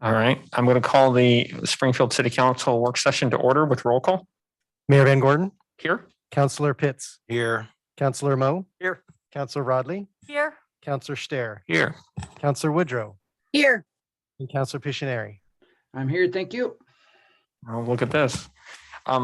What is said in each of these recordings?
All right, I'm going to call the Springfield City Council work session to order with roll call. Mayor Van Gordon, Here. Councillor Pitts, Here. Councillor Moe, Here. Councillor Rodley, Here. Councillor Stair, Here. Councillor Woodrow, Here. and Councillor Pictionary. I'm here. Thank you. Well, look at this.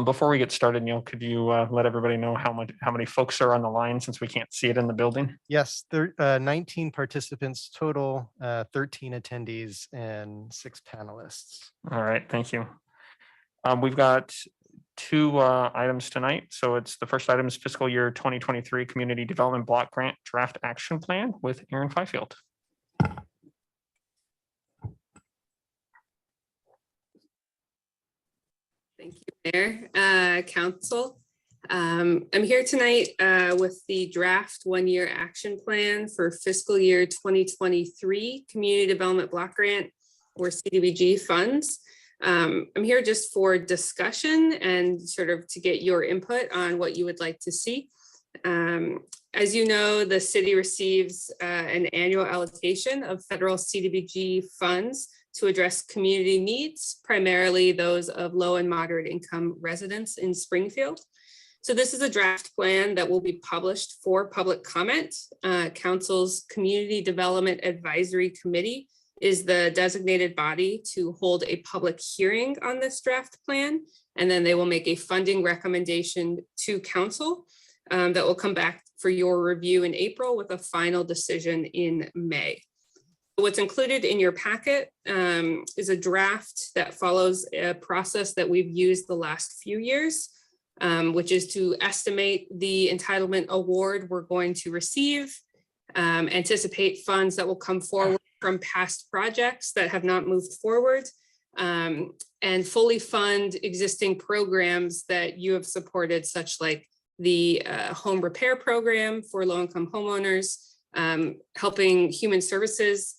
Before we get started, Neil, could you let everybody know how many folks are on the line since we can't see it in the building? Yes, there 19 participants total, 13 attendees and 6 panelists. All right, thank you. We've got two items tonight. So it's the first item is fiscal year 2023 Community Development Block Grant Draft Action Plan with Aaron Fifield. Thank you, Mayor, Council. I'm here tonight with the draft one-year action plan for fiscal year 2023 Community Development Block Grant or CDBG funds. I'm here just for discussion and sort of to get your input on what you would like to see. As you know, the city receives an annual allocation of federal CDBG funds to address community needs, primarily those of low and moderate income residents in Springfield. So this is a draft plan that will be published for public comment. Council's Community Development Advisory Committee is the designated body to hold a public hearing on this draft plan, and then they will make a funding recommendation to council that will come back for your review in April with a final decision in May. What's included in your packet is a draft that follows a process that we've used the last few years, which is to estimate the entitlement award we're going to receive, anticipate funds that will come forward from past projects that have not moved forward, and fully fund existing programs that you have supported, such like the home repair program for low-income homeowners, helping human services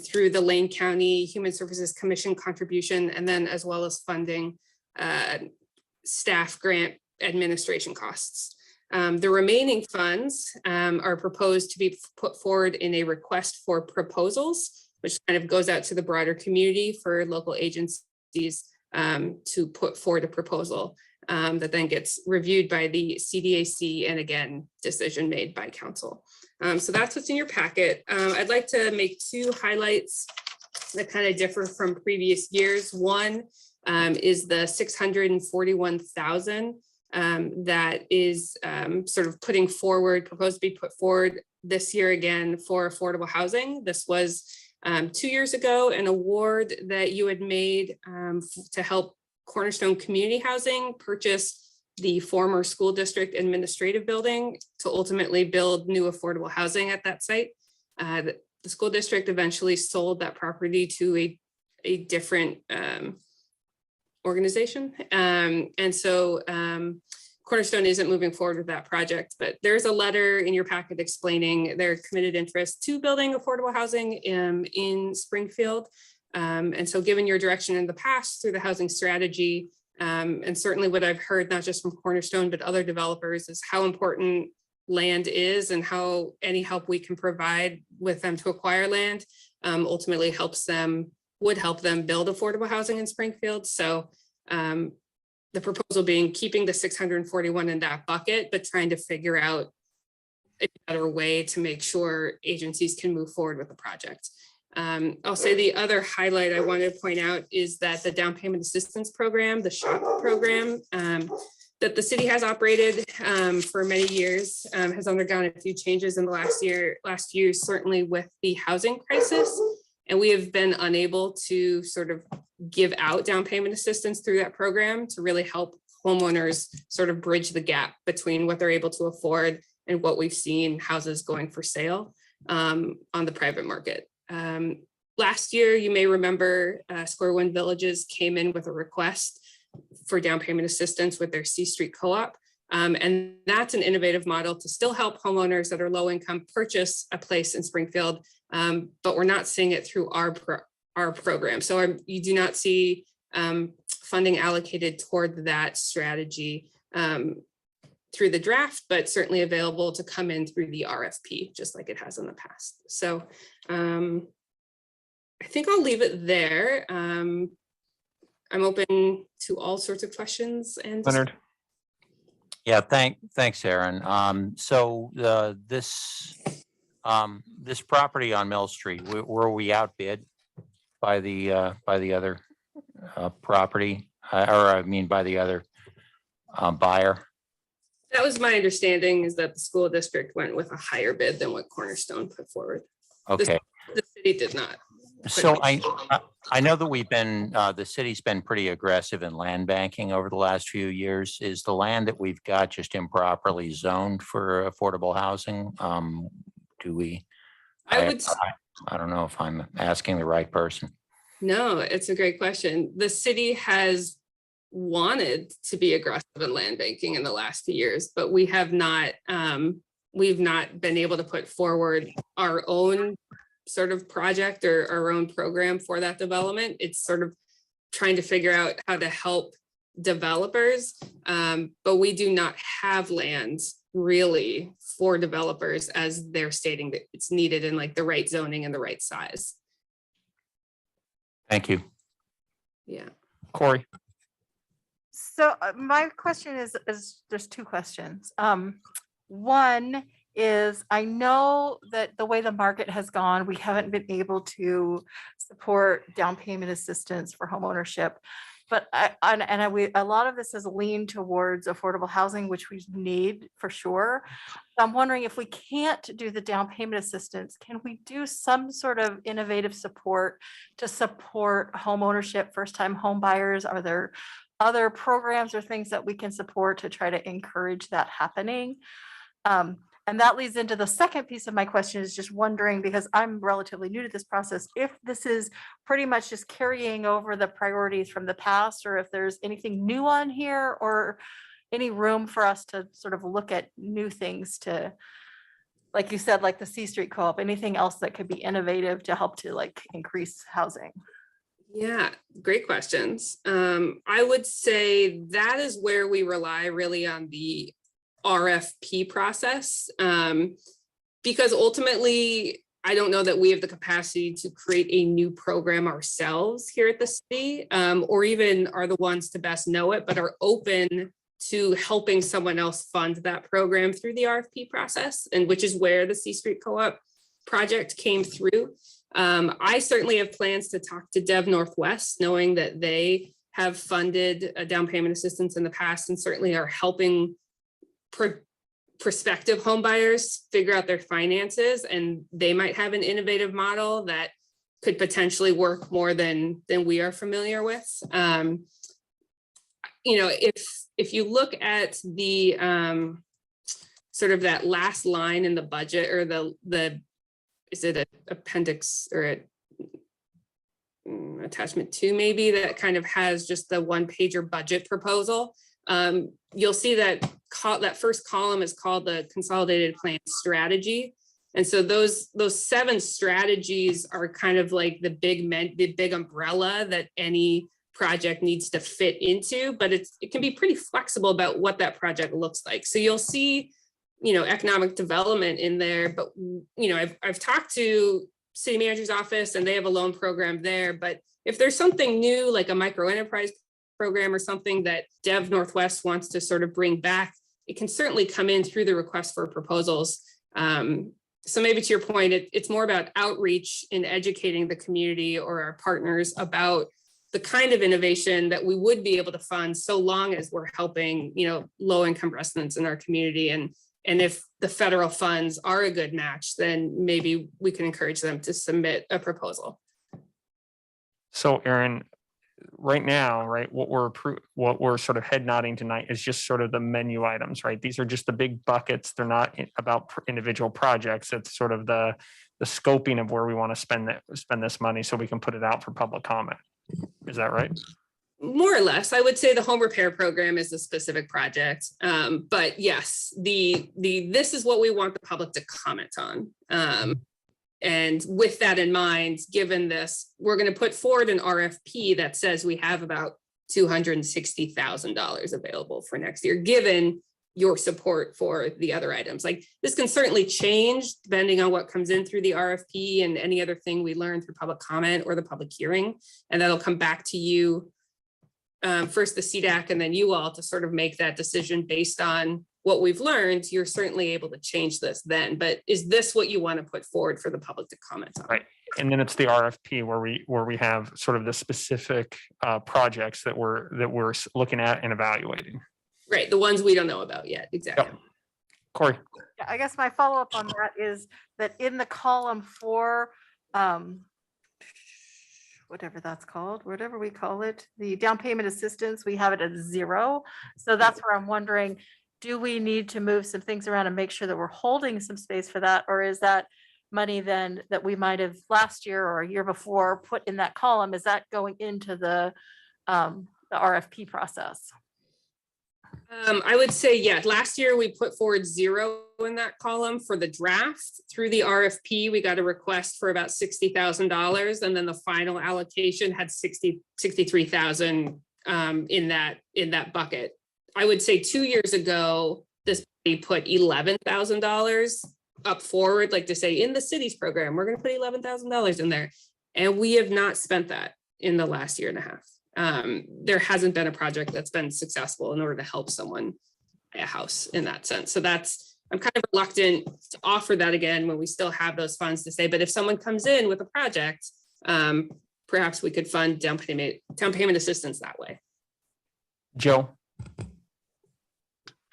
through the Lane County Human Services Commission contribution, and then as well as funding staff grant administration costs. The remaining funds are proposed to be put forward in a request for proposals, which kind of goes out to the broader community for local agencies to put forward a proposal that then gets reviewed by the CDAC and again, decision made by council. So that's what's in your packet. I'd like to make two highlights that kind of differ from previous years. One is the $641,000 that is sort of putting forward, proposed to be put forward this year again for affordable housing. This was 2 years ago, an award that you had made to help Cornerstone Community Housing purchase the former school district administrative building to ultimately build new affordable housing at that site. The school district eventually sold that property to a different organization. And so Cornerstone isn't moving forward with that project, but there's a letter in your packet explaining their committed interest to building affordable housing in Springfield. And so given your direction in the past through the housing strategy, and certainly what I've heard, not just from Cornerstone, but other developers, is how important land is and how any help we can provide with them to acquire land ultimately would help them build affordable housing in Springfield. So the proposal being keeping the 641 in that bucket, but trying to figure out a better way to make sure agencies can move forward with the project. I'll say the other highlight I wanted to point out is that the down payment assistance program, the SHOP program, that the city has operated for many years, has undergone a few changes in the last year, certainly with the housing crisis. And we have been unable to sort of give out down payment assistance through that program to really help homeowners sort of bridge the gap between what they're able to afford and what we've seen houses going for sale on the private market. Last year, you may remember Square One Villages came in with a request for down payment assistance with their C Street Co-op. And that's an innovative model to still help homeowners that are low income purchase a place in Springfield, but we're not seeing it through our program. So you do not see funding allocated toward that strategy through the draft, but certainly available to come in through the RFP, just like it has in the past. So I I think I'll leave it there. I'm open to all sorts of questions and Leonard? Yeah, thanks, Aaron. So this property on Mill Street, were we outbid by the other property, or I mean by the other buyer? that was my understanding, is that the school district went with a higher bid than what Cornerstone put forward. Okay, The city did not. so I know that we've been the city's been pretty aggressive in land banking over the last few years. Is the land that we've got just improperly zoned for affordable housing? Do we? I don't know if I'm asking the right person. No, it's a great question. The city has wanted to be aggressive in land banking in the last few years, but we have not, we've not been able to put forward our own sort of project or our own program for that development. It's sort of trying to figure out how to help developers, but we do not have land really for developers as they're stating that it's needed in like the right zoning and the right size. Thank you. Yeah. Corey? So my question is there's two questions. One is, I know that the way the market has gone, we haven't been able to support down payment assistance for home ownership. But a lot of this has leaned towards affordable housing, which we need for sure. I'm wondering if we can't do the down payment assistance, can we do some sort of innovative support to support home ownership, first time home buyers? Are there other programs or things that we can support to try to encourage that happening? And that leads into the second piece of my question, is just wondering, because I'm relatively new to this process, if this is pretty much just carrying over the priorities from the past, or if there's anything new on here, or any room for us to sort of look at new things to, like you said, like the C Street Co-op, anything else that could be innovative to help to like increase housing? Yeah, great questions. I would say that is where we rely really on the RFP process, because ultimately, I don't know that we have the capacity to create a new program ourselves here at the city, or even are the ones to best know it, but are open to helping someone else fund that program through the RFP process, and which is where the C Street Co-op project came through. I certainly have plans to talk to Dev Northwest, knowing that they have funded a down payment assistance in the past and certainly are helping prospective homebuyers figure out their finances, and they might have an innovative model that could potentially work more than we are familiar with. You know, if you look at the sort of that last line in the budget, or the is it an appendix or attachment 2 maybe, that kind of has just the one pager budget proposal. You'll see that that first column is called the Consolidated Plan Strategy. And so those 7 strategies are kind of like the big umbrella that any project needs to fit into, but it can be pretty flexible about what that project looks like. So you'll see, you know, economic development in there, but, you know, I've talked to city manager's office and they have a loan program there, but if there's something new, like a micro enterprise program or something that Dev Northwest wants to sort of bring back, it can certainly come in through the request for proposals. So maybe to your point, it's more about outreach in educating the community or our partners about the kind of innovation that we would be able to fund, so long as we're helping, you know, low income residents in our community. And if the federal funds are a good match, then maybe we can encourage them to submit a proposal. So Aaron, right now, right, what we're sort of head nodding tonight is just sort of the menu items, right? These are just the big buckets. They're not about individual projects. It's sort of the scoping of where we want to spend this money so we can put it out for public comment. Is that right? More or less, I would say the home repair program is a specific project. But yes, this is what we want the public to comment on. And with that in mind, given this, we're going to put forward an RFP that says we have about $260,000 available for next year, given your support for the other items. Like this can certainly change depending on what comes in through the RFP and any other thing we learn through public comment or the public hearing. And that'll come back to you, first the CDAC and then you all to sort of make that decision based on what we've learned. You're certainly able to change this then, but is this what you want to put forward for the public to comment on? Right. And then it's the RFP where we have sort of the specific projects that we're looking at and evaluating. Right, the ones we don't know about yet, exactly. Yep. Corey. Yeah, I guess my follow-up on that is that in the column for whatever that's called, whatever we call it, the down payment assistance, we have it at 0. So that's where I'm wondering, do we need to move some things around and make sure that we're holding some space for that? Or is that money then that we might have last year or a year before put in that column, is that going into the RFP process? I would say, yeah, last year we put forward 0 in that column for the draft. Through the RFP, we got a request for about $60,000, and then the final allocation had 63,000 in that bucket. I would say 2 years ago, this we put $11,000 up forward, like to say in the city's program, we're going to put $11,000 in there, and we have not spent that in the last year and a half. There hasn't been a project that's been successful in order to help someone buy a house in that sense. So I'm kind of reluctant to offer that again when we still have those funds to say, but if someone comes in with a project, perhaps we could fund down payment assistance that way. Joe.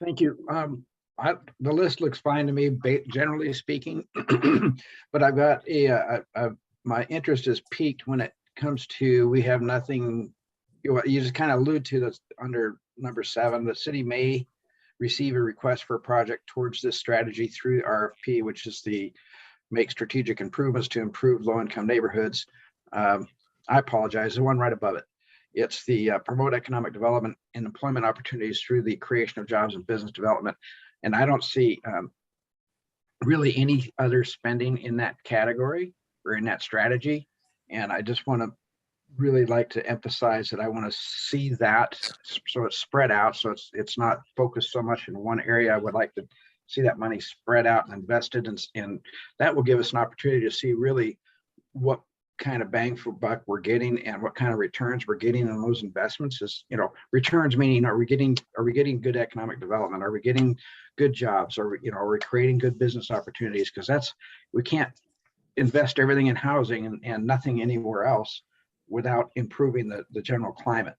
Thank you. The list looks fine to me, generally speaking, but I've got my interest is piqued when it comes to, we have nothing. You just kind of allude to that's under number 7. The city may receive a request for a project towards this strategy through RFP, which is the make strategic improvements to improve low-income neighborhoods. I apologize, the one right above it. It's the promote economic development and employment opportunities through the creation of jobs and business development. And I don't see really any other spending in that category or in that strategy. And I just want to really like to emphasize that I want to see that so it's spread out, so it's not focused so much in one area. I would like to see that money spread out and invested, and that will give us an opportunity to see really what kind of bang for buck we're getting and what kind of returns we're getting on those investments. Is, returns meaning, are we getting good economic development? Are we getting good jobs? Are we creating good business opportunities? Because we can't invest everything in housing and nothing anywhere else without improving the general climate.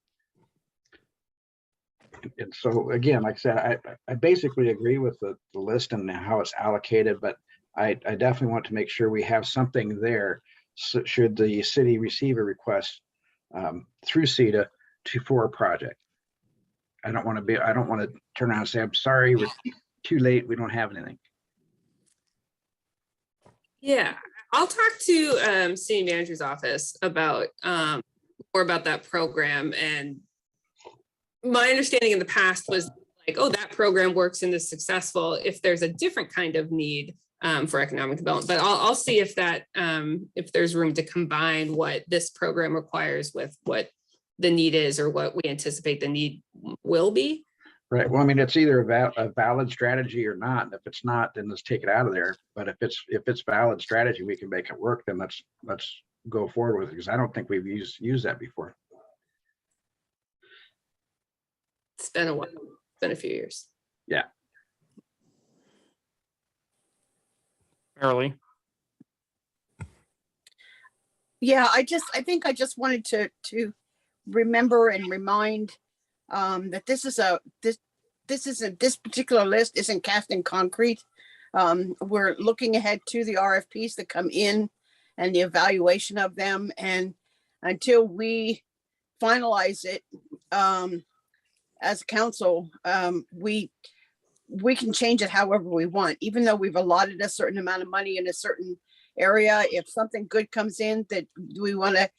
And so again, like I said, I basically agree with the list and how it's allocated, but I definitely want to make sure we have something there. So should the city receive a request through CETA for a project. I don't want to turn around and say, I'm sorry, we're too late, we don't have anything. Yeah, I'll talk to city manager's office about more about that program. And my understanding in the past was like, oh, that program works and is successful if there's a different kind of need for economic development. But I'll see if that if there's room to combine what this program requires with what the need is or what we anticipate the need will be. Right. Well, I mean, it's either a valid strategy or not. And if it's not, then let's take it out of there. But if it's valid strategy, we can make it work. Then let's go forward with it, because I don't think we've used that before. It's been a while. It's been a few years. Yeah. Early. Yeah, I think I just wanted to remember and remind that this particular list isn't cast in concrete. We're looking ahead to the RFPs that come in and the evaluation of them. And until we finalize it as a council, we can change it however we want, even though we've allotted a certain amount of money in a certain area. If something good comes in that we want to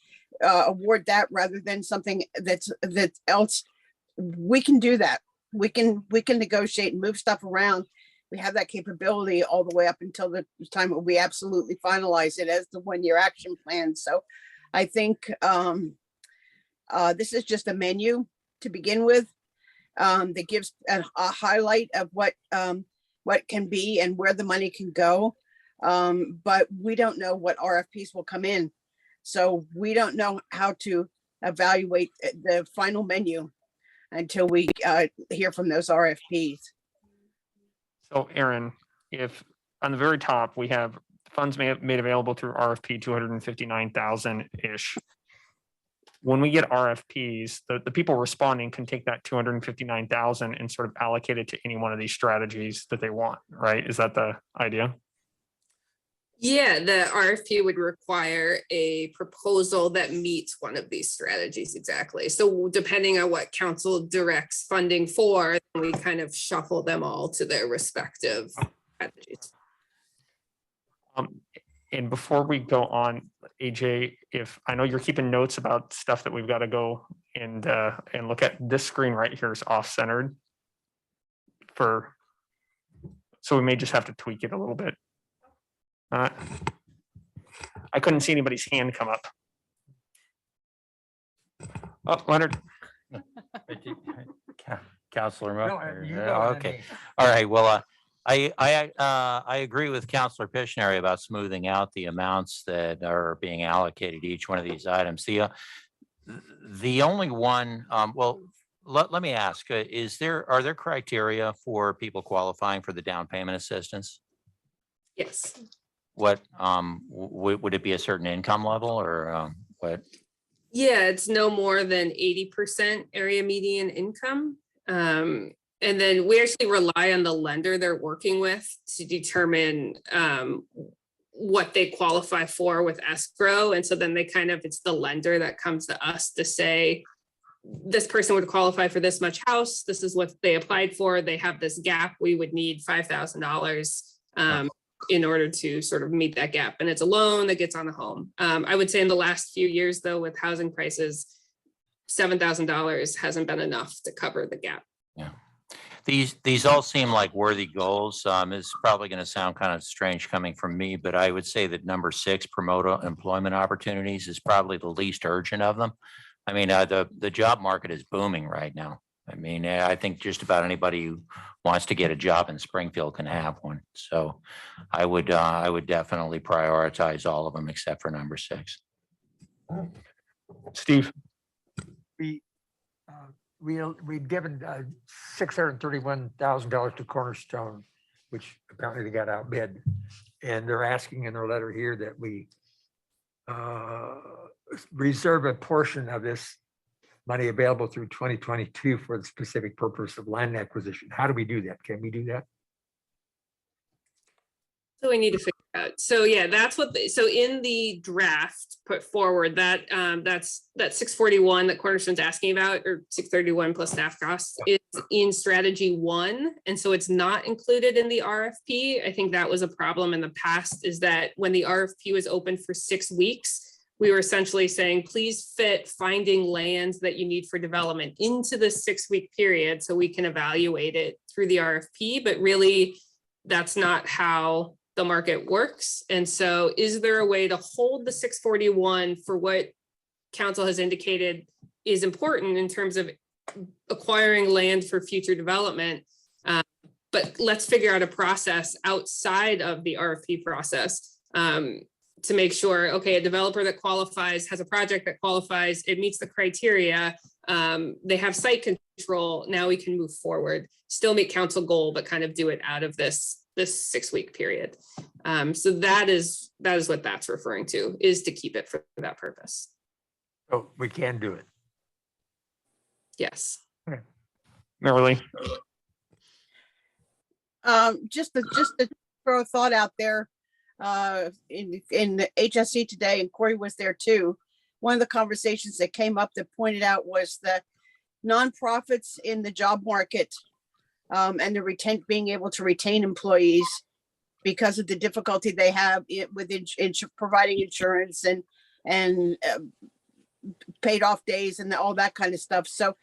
award that rather than something that's else, we can do that. We can negotiate and move stuff around. We have that capability all the way up until the time when we absolutely finalize it as the 1-year action plan. So I think this is just a menu to begin with. that gives a highlight of what can be and where the money can go. But we don't know what RFPs will come in. So we don't know how to evaluate the final menu until we hear from those RFPs. So Aaron, if on the very top, we have funds made available through RFP 259,000-ish. When we get RFPs, the people responding can take that 259,000 and sort of allocate it to any one of these strategies that they want, right? Is that the idea? Yeah, the RFP would require a proposal that meets one of these strategies exactly. So depending on what council directs funding for, we kind of shuffle them all to their respective strategies. And before we go on, AJ, if I know you're keeping notes about stuff that we've got to go and look at, this screen right here is off-centered so we may just have to tweak it a little bit. I couldn't see anybody's hand come up. Oh, Leonard. Counselor. No, you go ahead, Okay. Nate. All right. Well, I agree with Counselor Pictionary about smoothing out the amounts that are being allocated to each one of these items. The only one, well, let me ask, are there criteria for people qualifying for the down payment assistance? Yes. What, would it be a certain income level or what? Yeah, it's no more than 80% area median income. And then we actually rely on the lender they're working with to determine what they qualify for with escrow. And so then it's the lender that comes to us to say, this person would qualify for this much house. This is what they applied for. They have this gap. We would need $5,000 in order to sort of meet that gap. And it's a loan that gets on the home. I would say in the last few years, though, with housing prices, $7,000 hasn't been enough to cover the gap. Yeah. These all seem like worthy goals. It's probably going to sound kind of strange coming from me, but I would say that number 6, promote employment opportunities, is probably the least urgent of them. I mean, the job market is booming right now. I mean, I think just about anybody who wants to get a job in Springfield can have one. So I would definitely prioritize all of them except for number 6. Steve. We'd given $631,000 to Cornerstone, which apparently they got outbid. And they're asking in their letter here that we reserve a portion of this money available through 2022 for the specific purpose of land acquisition. How do we do that? Can we do that? So we need to figure out. So yeah, that's what, so in the draft put forward, that 641 that Cornerstone's asking about, or 631 plus staff costs, is in strategy 1. And so it's not included in the RFP. I think that was a problem in the past, is that when the RFP was open for 6 weeks, we were essentially saying, please fit finding lands that you need for development into the 6-week period so we can evaluate it through the RFP. But really, that's not how the market works. And so is there a way to hold the 641 for what council has indicated is important in terms of acquiring land for future development? But let's figure out a process outside of the RFP process to make sure, okay, a developer that qualifies, has a project that qualifies, it meets the criteria, they have site control, now we can move forward, still meet council goal, but kind of do it out of this 6-week period. So that is what that's referring to, is to keep it for that purpose. Oh, we can do it. Yes. Merrily. Just to throw a thought out there, in the HSC today, and Corey was there too. One of the conversations that came up that pointed out was the nonprofits in the job market and the being able to retain employees because of the difficulty they have with providing insurance and paid off days and all that kind of stuff. So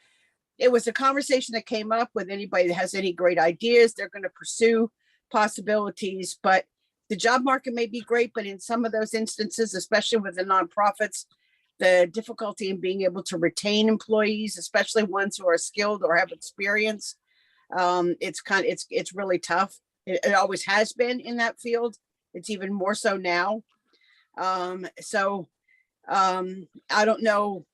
it was a conversation that came up with anybody that has any great ideas. They're going to pursue possibilities, but the job market may be great, but in some of those instances, especially with the nonprofits, the difficulty in being able to retain employees, especially ones who are skilled or have experience. It's really tough. It always has been in that field. It's even more so now. I don't know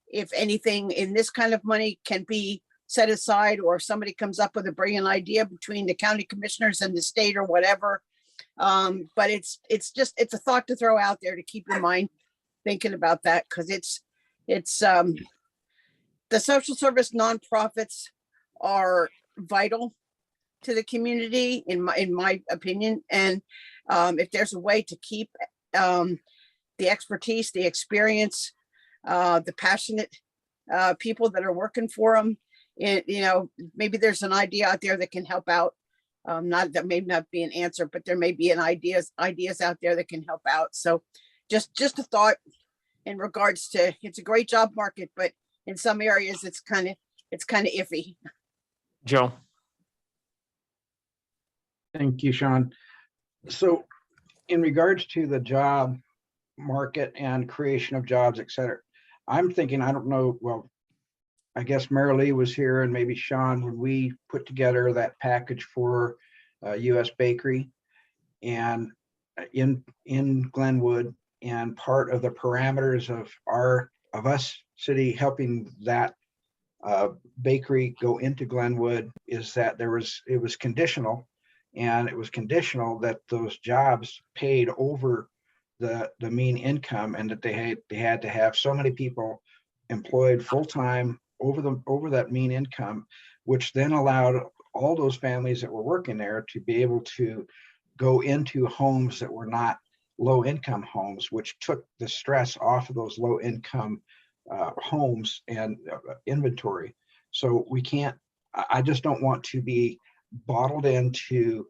if anything in this kind of money can be set aside, or if somebody comes up with a brilliant idea between the county commissioners and the state or whatever. But it's a thought to throw out there to keep your mind thinking about that, because it's the social service nonprofits are vital to the community in my opinion. And if there's a way to keep the expertise, the experience, the passionate people that are working for them, maybe there's an idea out there that can help out. Not that may not be an answer, but there may be ideas out there that can help out. So just a thought in regards to, it's a great job market, but in some areas it's kind of iffy. Joe. Thank you, Sean. So in regards to the job market and creation of jobs, et cetera, I'm thinking, I don't know, well, I guess Mary Lee was here and maybe Sean, when we put together that package for US Bakery and in Glenwood, and part of the parameters of us city helping that bakery go into Glenwood is that it was conditional, and it was conditional that those jobs paid over the mean income, and that they had to have so many people employed full-time over that mean income, which then allowed all those families that were working there to be able to go into homes that were not low income homes, which took the stress off of those low income homes and inventory. So I just don't want to be bottled into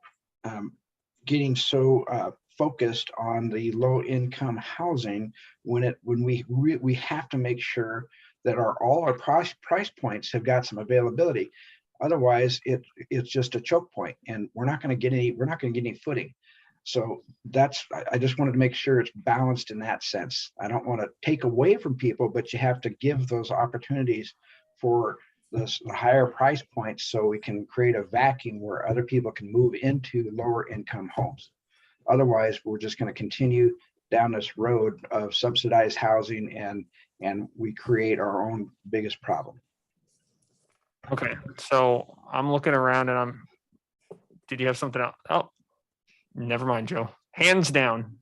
getting so focused on the low income housing when we have to make sure that all our price points have got some availability. Otherwise, it's just a choke point, and we're not going to get any footing. So I just wanted to make sure it's balanced in that sense. I don't want to take away from people, but you have to give those opportunities for the higher price points so we can create a vacuum where other people can move into lower income homes. Otherwise, we're just going to continue down this road of subsidized housing, and we create our own biggest problem. Okay, so I'm looking around and did you have something else? Oh, never mind, Joe. Hands down.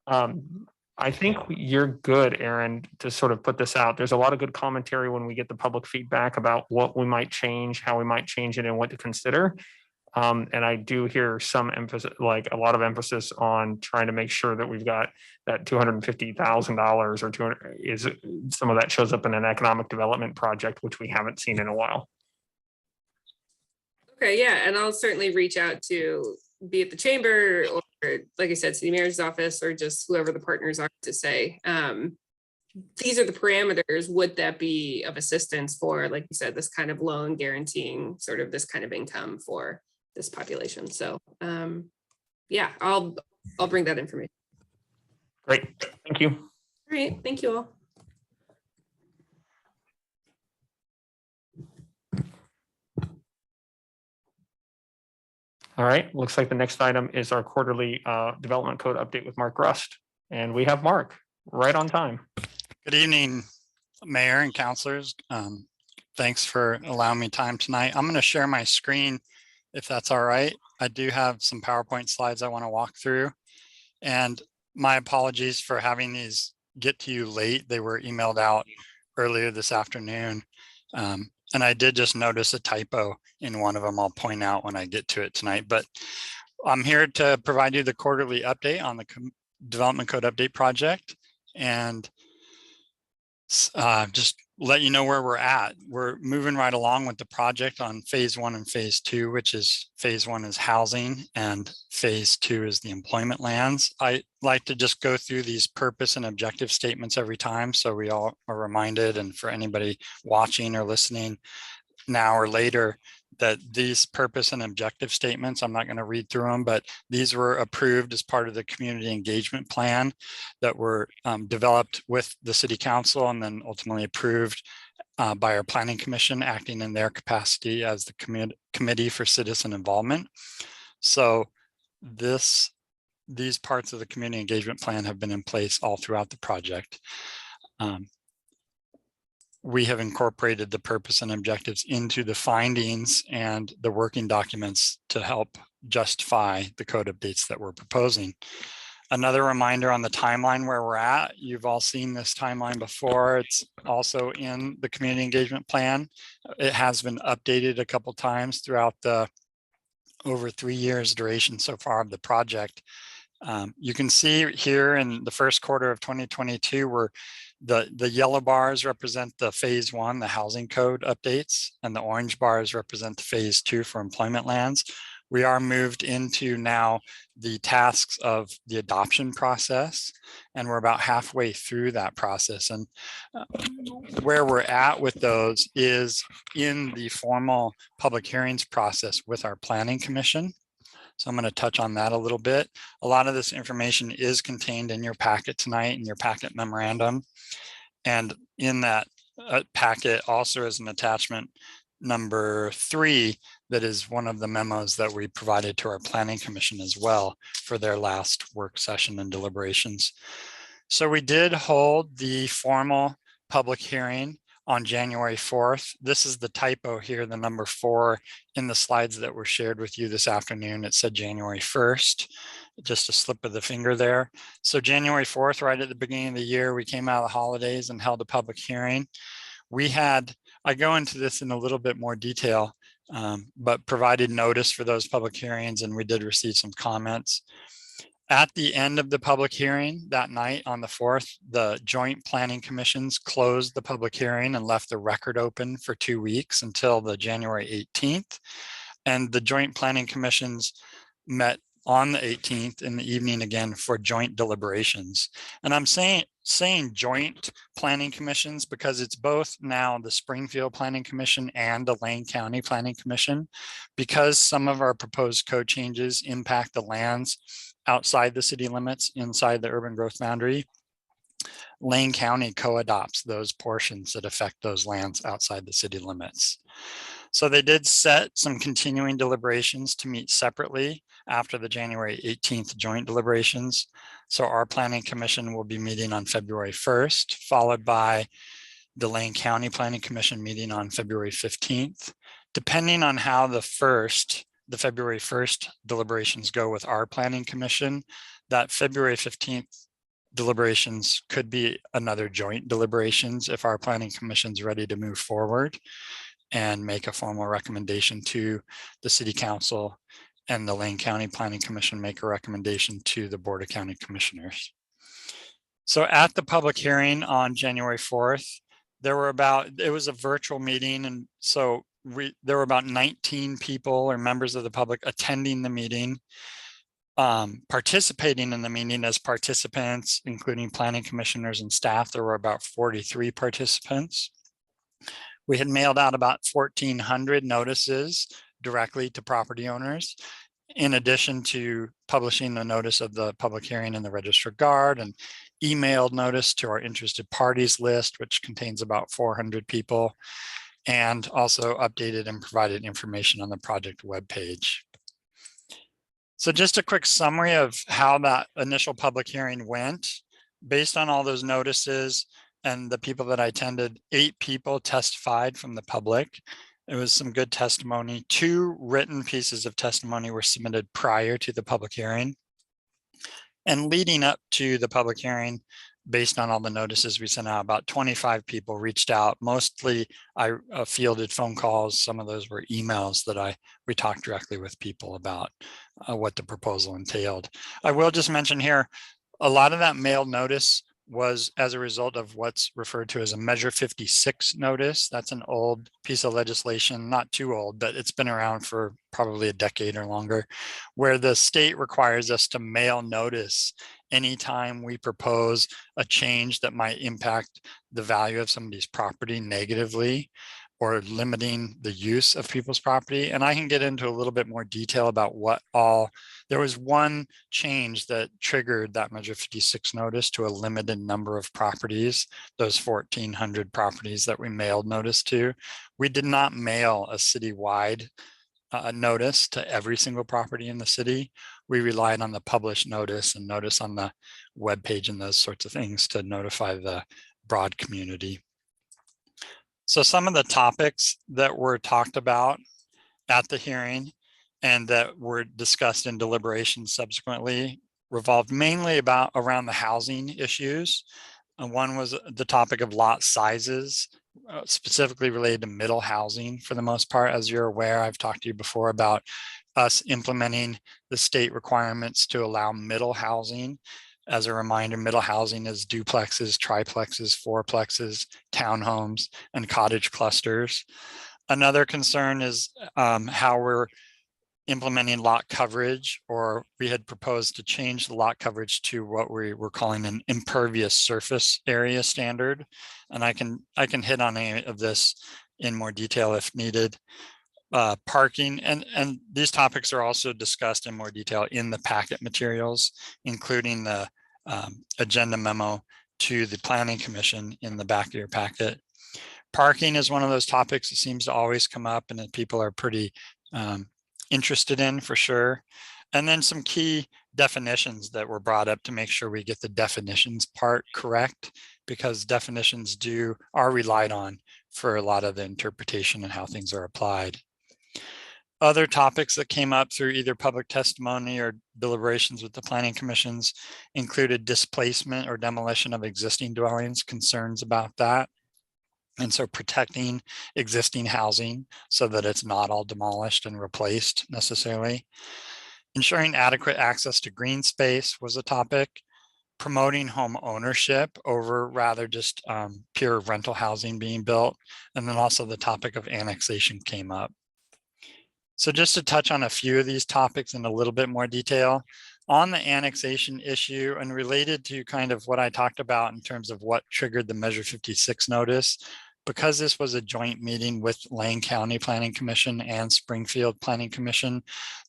I think you're good, Aaron, to sort of put this out. There's a lot of good commentary when we get the public feedback about what we might change, how we might change it, and what to consider. And I do hear some emphasis, like a lot of emphasis on trying to make sure that we've got that $250,000 or 200 is some of that shows up in an economic development project, which we haven't seen in a while. Okay, yeah, and I'll certainly reach out to be it the chamber or, like I said, city mayor's office, or just whoever the partners are, to say, these are the parameters. Would that be of assistance for, like you said, this kind of loan guaranteeing sort of this kind of income for this population? So yeah, I'll bring that information. Great, thank you. All right, thank you all. All right, looks like the next item is our quarterly development code update with Mark Rust. And we have Mark right on time. Good evening, Mayor and councilors. Thanks for allowing me time tonight. I'm going to share my screen if that's all right. I do have some PowerPoint slides I want to walk through. And my apologies for having these get to you late. They were emailed out earlier this afternoon. And I did just notice a typo in one of them. I'll point out when I get to it tonight. But I'm here to provide you the quarterly update on the Development Code Update project, and just let you know where we're at. We're moving right along with the project on phase 1 and phase 2, which is phase 1 is housing and phase 2 is the employment lands. I like to just go through these purpose and objective statements every time, so we all are reminded, and for anybody watching or listening now or later, that these purpose and objective statements, I'm not going to read through them, but these were approved as part of the community engagement plan that were developed with the city council and then ultimately approved by our planning commission, acting in their capacity as the committee for citizen involvement. So these parts of the community engagement plan have been in place all throughout the project. We have incorporated the purpose and objectives into the findings and the working documents to help justify the code updates that we're proposing. Another reminder on the timeline where we're at, you've all seen this timeline before. It's also in the community engagement plan. It has been updated a couple times throughout the over 3 years duration so far of the project. You can see here in the first quarter of 2022, where the yellow bars represent the phase 1, the housing code updates, and the orange bars represent the phase 2 for employment lands. We are moved into now the tasks of the adoption process, and we're about halfway through that process. And where we're at with those is in the formal public hearings process with our planning commission. So I'm going to touch on that a little bit. A lot of this information is contained in your packet tonight, in your packet memorandum. And in that packet also is an attachment number 3 that is one of the memos that we provided to our planning commission as well for their last work session and deliberations. So we did hold the formal public hearing on January 4th. This is the typo here, the number 4 in the slides that were shared with you this afternoon. It said January 1st, just a slip of the finger there. So January 4th, right at the beginning of the year, we came out of the holidays and held a public hearing. I go into this in a little bit more detail, but provided notice for those public hearings, and we did receive some comments. At the end of the public hearing that night on the 4th, the joint planning commissions closed the public hearing and left the record open for 2 weeks until the January 18th. And the joint planning commissions met on the 18th in the evening again for joint deliberations. And I'm saying joint planning commissions because it's both now the Springfield Planning Commission and the Lane County Planning Commission, because some of our proposed code changes impact the lands outside the city limits, inside the urban growth boundary. Lane County co-adopts those portions that affect those lands outside the city limits. So they did set some continuing deliberations to meet separately after the January 18th joint deliberations. So our planning commission will be meeting on February 1st, followed by the Lane County Planning Commission meeting on February 15th. Depending on how the February 1st deliberations go with our planning commission, that February 15th deliberations could be another joint deliberations if our planning commission is ready to move forward and make a formal recommendation to the city council, and the Lane County Planning Commission make a recommendation to the Board of County Commissioners. So at the public hearing on January 4th, it was a virtual meeting, and so there were about 19 people or members of the public attending the meeting. Participating in the meeting as participants, including planning commissioners and staff, there were about 43 participants. We had mailed out about 1,400 notices directly to property owners, in addition to publishing the notice of the public hearing in the Register Guard, and emailed notice to our interested parties list, which contains about 400 people, and also updated and provided information on the project webpage. So just a quick summary of how that initial public hearing went. Based on all those notices and the people that I attended, 8 people testified from the public. It was some good testimony. 2 written pieces of testimony were submitted prior to the public hearing. And leading up to the public hearing, based on all the notices we sent out, about 25 people reached out. Mostly I fielded phone calls. Some of those were emails that we talked directly with people about what the proposal entailed. I will just mention here, a lot of that mailed notice was as a result of what's referred to as a Measure 56 notice. That's an old piece of legislation, not too old, but it's been around for probably a decade or longer, where the state requires us to mail notice anytime we propose a change that might impact the value of somebody's property negatively. or limiting the use of people's property. And I can get into a little bit more detail about what all, there was one change that triggered that Measure 56 notice to a limited number of properties, those 1,400 properties that we mailed notice to. We did not mail a citywide notice to every single property in the city. We relied on the published notice and notice on the webpage and those sorts of things to notify the broad community. So some of the topics that were talked about at the hearing and that were discussed in deliberations subsequently revolved mainly around the housing issues. And one was the topic of lot sizes, specifically related to middle housing for the most part. As you're aware, I've talked to you before about us implementing the state requirements to allow middle housing. As a reminder, middle housing is duplexes, triplexes, fourplexes, townhomes, and cottage clusters. Another concern is how we're implementing lot coverage, or we had proposed to change the lot coverage to what we were calling an impervious surface area standard. And I can hit on any of this in more detail if needed. Parking, and these topics are also discussed in more detail in the packet materials, including the agenda memo to the Planning Commission in the back of your packet. Parking is one of those topics that seems to always come up and that people are pretty interested in, for sure. And then some key definitions that were brought up to make sure we get the definitions part correct, because definitions are relied on for a lot of the interpretation and how things are applied. Other topics that came up through either public testimony or deliberations with the planning commissions included displacement or demolition of existing dwellings, concerns about that. And so protecting existing housing so that it's not all demolished and replaced necessarily. Ensuring adequate access to green space was a topic. Promoting home ownership over rather just pure rental housing being built. And then also the topic of annexation came up. So just to touch on a few of these topics in a little bit more detail, on the annexation issue and related to kind of what I talked about in terms of what triggered the Measure 56 notice, because this was a joint meeting with Lane County Planning Commission and Springfield Planning Commission,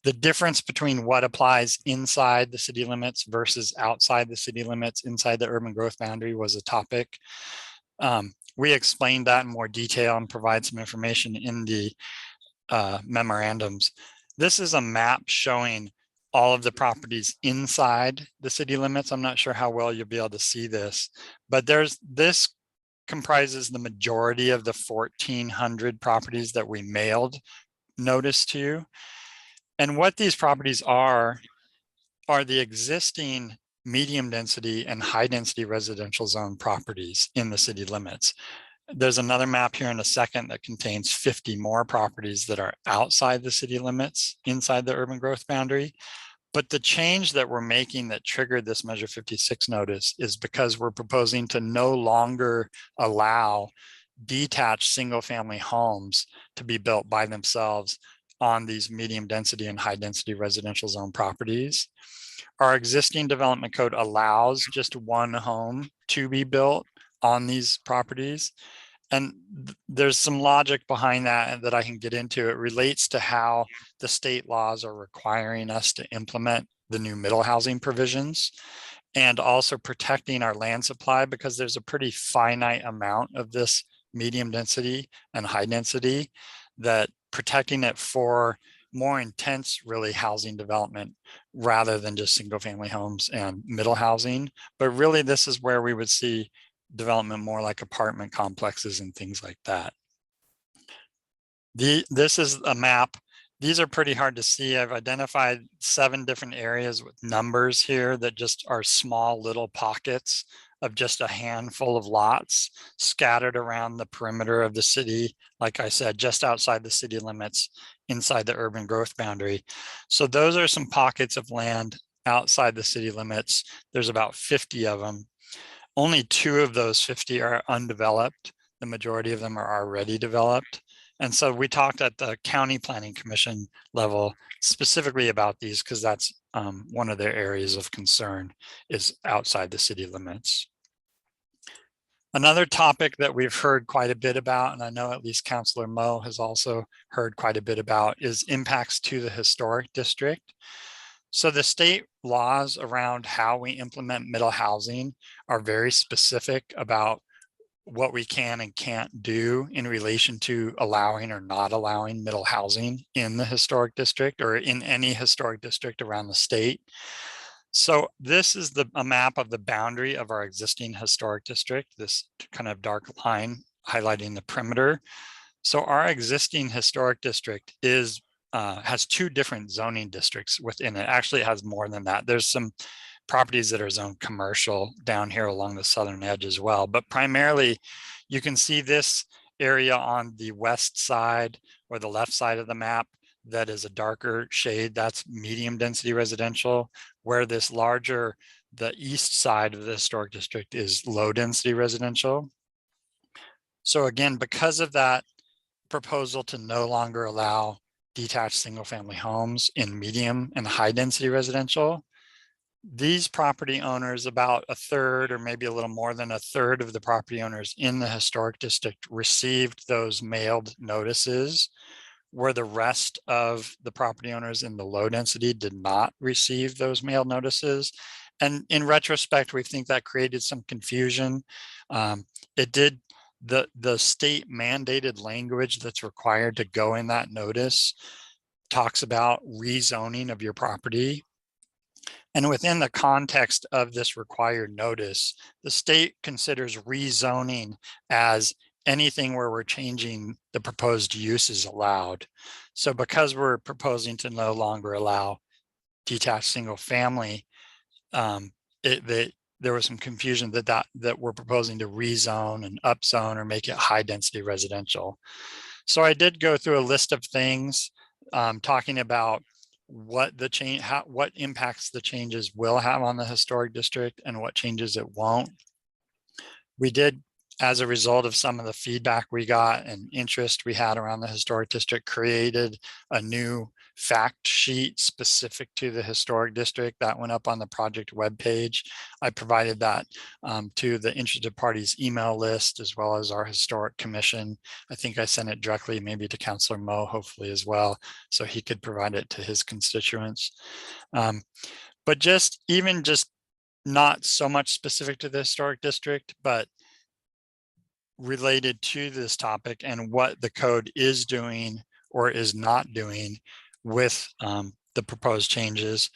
the difference between what applies inside the city limits versus outside the city limits inside the urban growth boundary was a topic. We explained that in more detail and provide some information in the memorandums. This is a map showing all of the properties inside the city limits. I'm not sure how well you'll be able to see this, but this comprises the majority of the 1,400 properties that we mailed notice to. And what these properties are the existing medium density and high density residential zone properties in the city limits. There's another map here in a second that contains 50 more properties that are outside the city limits inside the urban growth boundary. But the change that we're making that triggered this Measure 56 notice is because we're proposing to no longer allow detached single family homes to be built by themselves on these medium density and high density residential zone properties. Our existing development code allows just one home to be built on these properties. And there's some logic behind that that I can get into. It relates to how the state laws are requiring us to implement the new middle housing provisions and also protecting our land supply, because there's a pretty finite amount of this medium density and high density, that protecting it for more intense really housing development rather than just single family homes and middle housing. But really this is where we would see development more like apartment complexes and things like that. This is a map. These are pretty hard to see. I've identified 7 different areas with numbers here that just are small little pockets of just a handful of lots scattered around the perimeter of the city. Like I said, just outside the city limits, inside the urban growth boundary. So those are some pockets of land outside the city limits. There's about 50 of them. Only 2 of those 50 are undeveloped. The majority of them are already developed. And so we talked at the County Planning Commission level specifically about these, because that's one of their areas of concern is outside the city limits. Another topic that we've heard quite a bit about, and I know at least Councillor Mo has also heard quite a bit about, is impacts to the historic district. So the state laws around how we implement middle housing are very specific about what we can and can't do in relation to allowing or not allowing middle housing in the historic district or in any historic district around the state. So this is a map of the boundary of our existing historic district, this kind of dark line highlighting the perimeter. So our existing historic district is has two different zoning districts within it. Actually, it has more than that. There's some properties that are zoned commercial down here along the southern edge as well. But primarily, you can see this area on the west side or the left side of the map that is a darker shade. That's medium density residential, where this larger, the east side of the historic district is low density residential. So again, because of that proposal to no longer allow detached single family homes in medium and high density residential, these property owners, about a third or maybe a little more than a third of the property owners in the historic district received those mailed notices, where the rest of the property owners in the low density did not receive those mailed notices. And in retrospect, we think that created some confusion. It did, the state mandated language that's required to go in that notice talks about rezoning of your property. And within the context of this required notice, the state considers rezoning as anything where we're changing the proposed use is allowed. So because we're proposing to no longer allow detached single family, there was some confusion that we're proposing to rezone and upzone or make it high density residential. So I did go through a list of things talking about what the change, what impacts the changes will have on the historic district and what changes it won't. We did, as a result of some of the feedback we got and interest we had around the historic district, created a new fact sheet specific to the historic district that went up on the project webpage. I provided that to the interested parties email list as well as our historic commission. I think I sent it directly maybe to Councillor Mo, hopefully as well, so he could provide it to his constituents. But just not so much specific to the historic district, but related to this topic and what the code is doing or is not doing with the proposed changes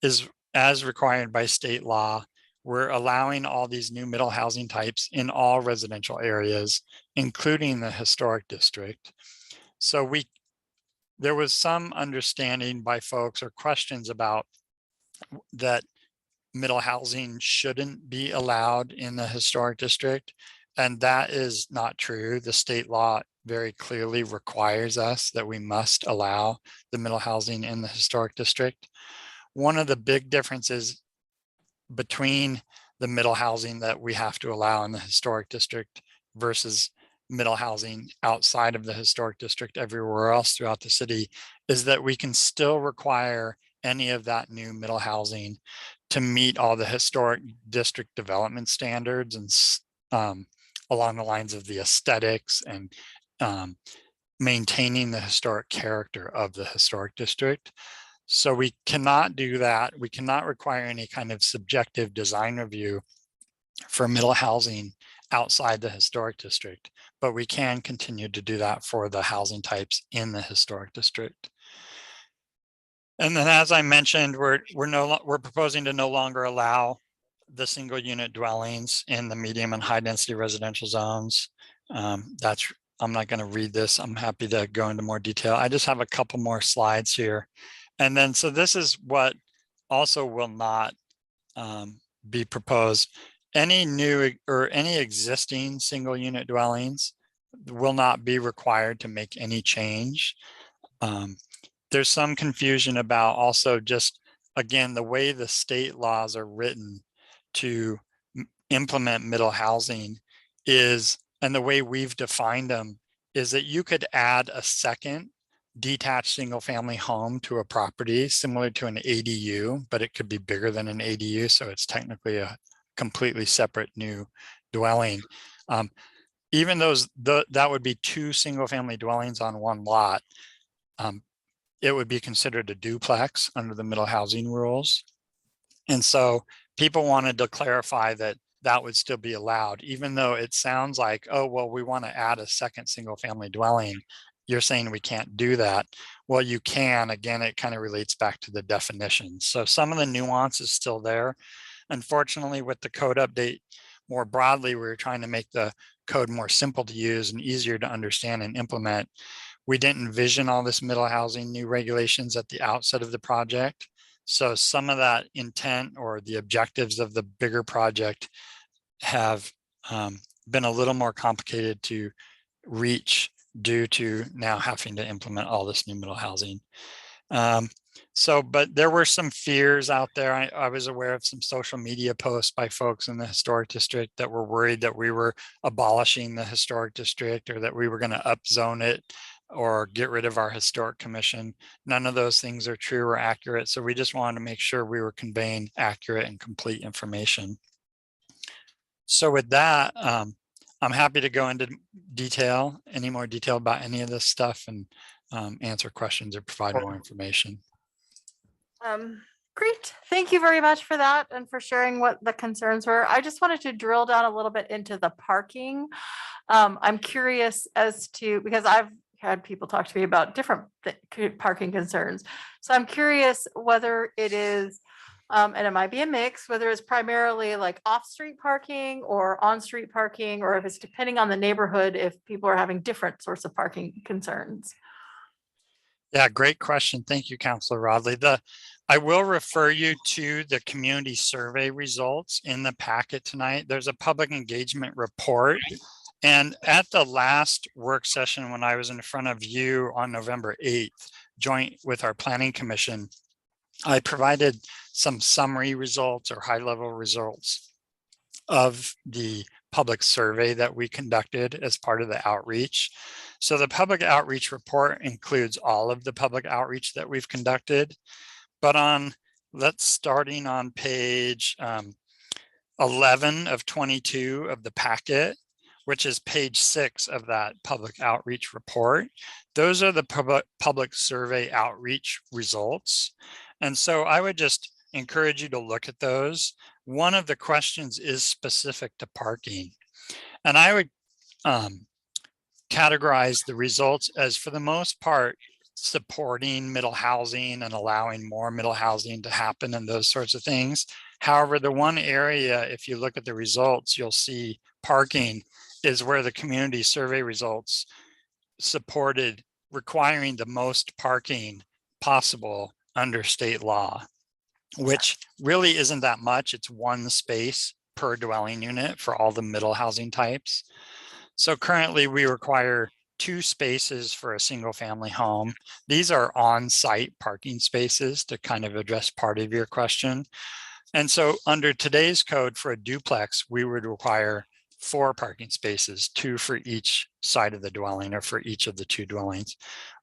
is, as required by state law, we're allowing all these new middle housing types in all residential areas, including the historic district. So there was some understanding by folks or questions about that middle housing shouldn't be allowed in the historic district. And that is not true. The state law very clearly requires us that we must allow the middle housing in the historic district. One of the big differences between the middle housing that we have to allow in the historic district versus middle housing outside of the historic district everywhere else throughout the city is that we can still require any of that new middle housing to meet all the historic district development standards and along the lines of the aesthetics and maintaining the historic character of the historic district. So we cannot do that. We cannot require any kind of subjective design review for middle housing outside the historic district, but we can continue to do that for the housing types in the historic district. And then, as I mentioned, we're proposing to no longer allow the single unit dwellings in the medium and high density residential zones. I'm not going to read this. I'm happy to go into more detail. I just have a couple more slides here. And then, so this is what also will not be proposed. Any new or any existing single unit dwellings will not be required to make any change. There's some confusion about also just, again, the way the state laws are written to implement middle housing is, and the way we've defined them, is that you could add a second detached single family home to a property similar to an ADU, but it could be bigger than an ADU. So it's technically a completely separate new dwelling. Even that would be 2 single-family dwellings on one lot. It would be considered a duplex under the middle housing rules. And so people wanted to clarify that that would still be allowed, even though it sounds like, oh, well, we want to add a second single-family dwelling. You're saying we can't do that. Well, you can. Again, it kind of relates back to the definitions. So some of the nuance is still there. Unfortunately, with the code update more broadly, we were trying to make the code more simple to use and easier to understand and implement. We didn't envision all this middle housing new regulations at the outset of the project. So some of that intent or the objectives of the bigger project have been a little more complicated to reach due to now having to implement all this new middle housing. But there were some fears out there. I was aware of some social media posts by folks in the historic district that were worried that we were abolishing the historic district or that we were going to upzone it or get rid of our historic commission. None of those things are true or accurate. So we just wanted to make sure we were conveying accurate and complete information. So with that, I'm happy to go into detail, any more detail about any of this stuff and answer questions or provide more information. Great. Thank you very much for that and for sharing what the concerns were. I just wanted to drill down a little bit into the parking. I'm curious as to, because I've had people talk to me about different parking concerns. So I'm curious whether it is, and it might be a mix, whether it's primarily like off-street parking or on-street parking, or if it's depending on the neighborhood, if people are having different sorts of parking concerns. Yeah, great question. Thank you, Councilor Rodley. I will refer you to the community survey results in the packet tonight. There's a public engagement report. And at the last work session, when I was in front of you on November 8th, joint with our planning commission, I provided some summary results or high-level results of the public survey that we conducted as part of the outreach. So the public outreach report includes all of the public outreach that we've conducted, but starting on page 11 of 22 of the packet, which is page 6 of that public outreach report. Those are the public survey outreach results. And so I would just encourage you to look at those. One of the questions is specific to parking. And I would categorize the results as, for the most part, supporting middle housing and allowing more middle housing to happen and those sorts of things. However, the one area, if you look at the results, you'll see parking is where the community survey results supported requiring the most parking possible under state law, which really isn't that much. It's 1 space per dwelling unit for all the middle housing types. So currently we require 2 spaces for a single family home. These are on-site parking spaces to kind of address part of your question. And so under today's code for a duplex, we would require 4 parking spaces, 2 for each side of the dwelling or for each of the 2 dwellings.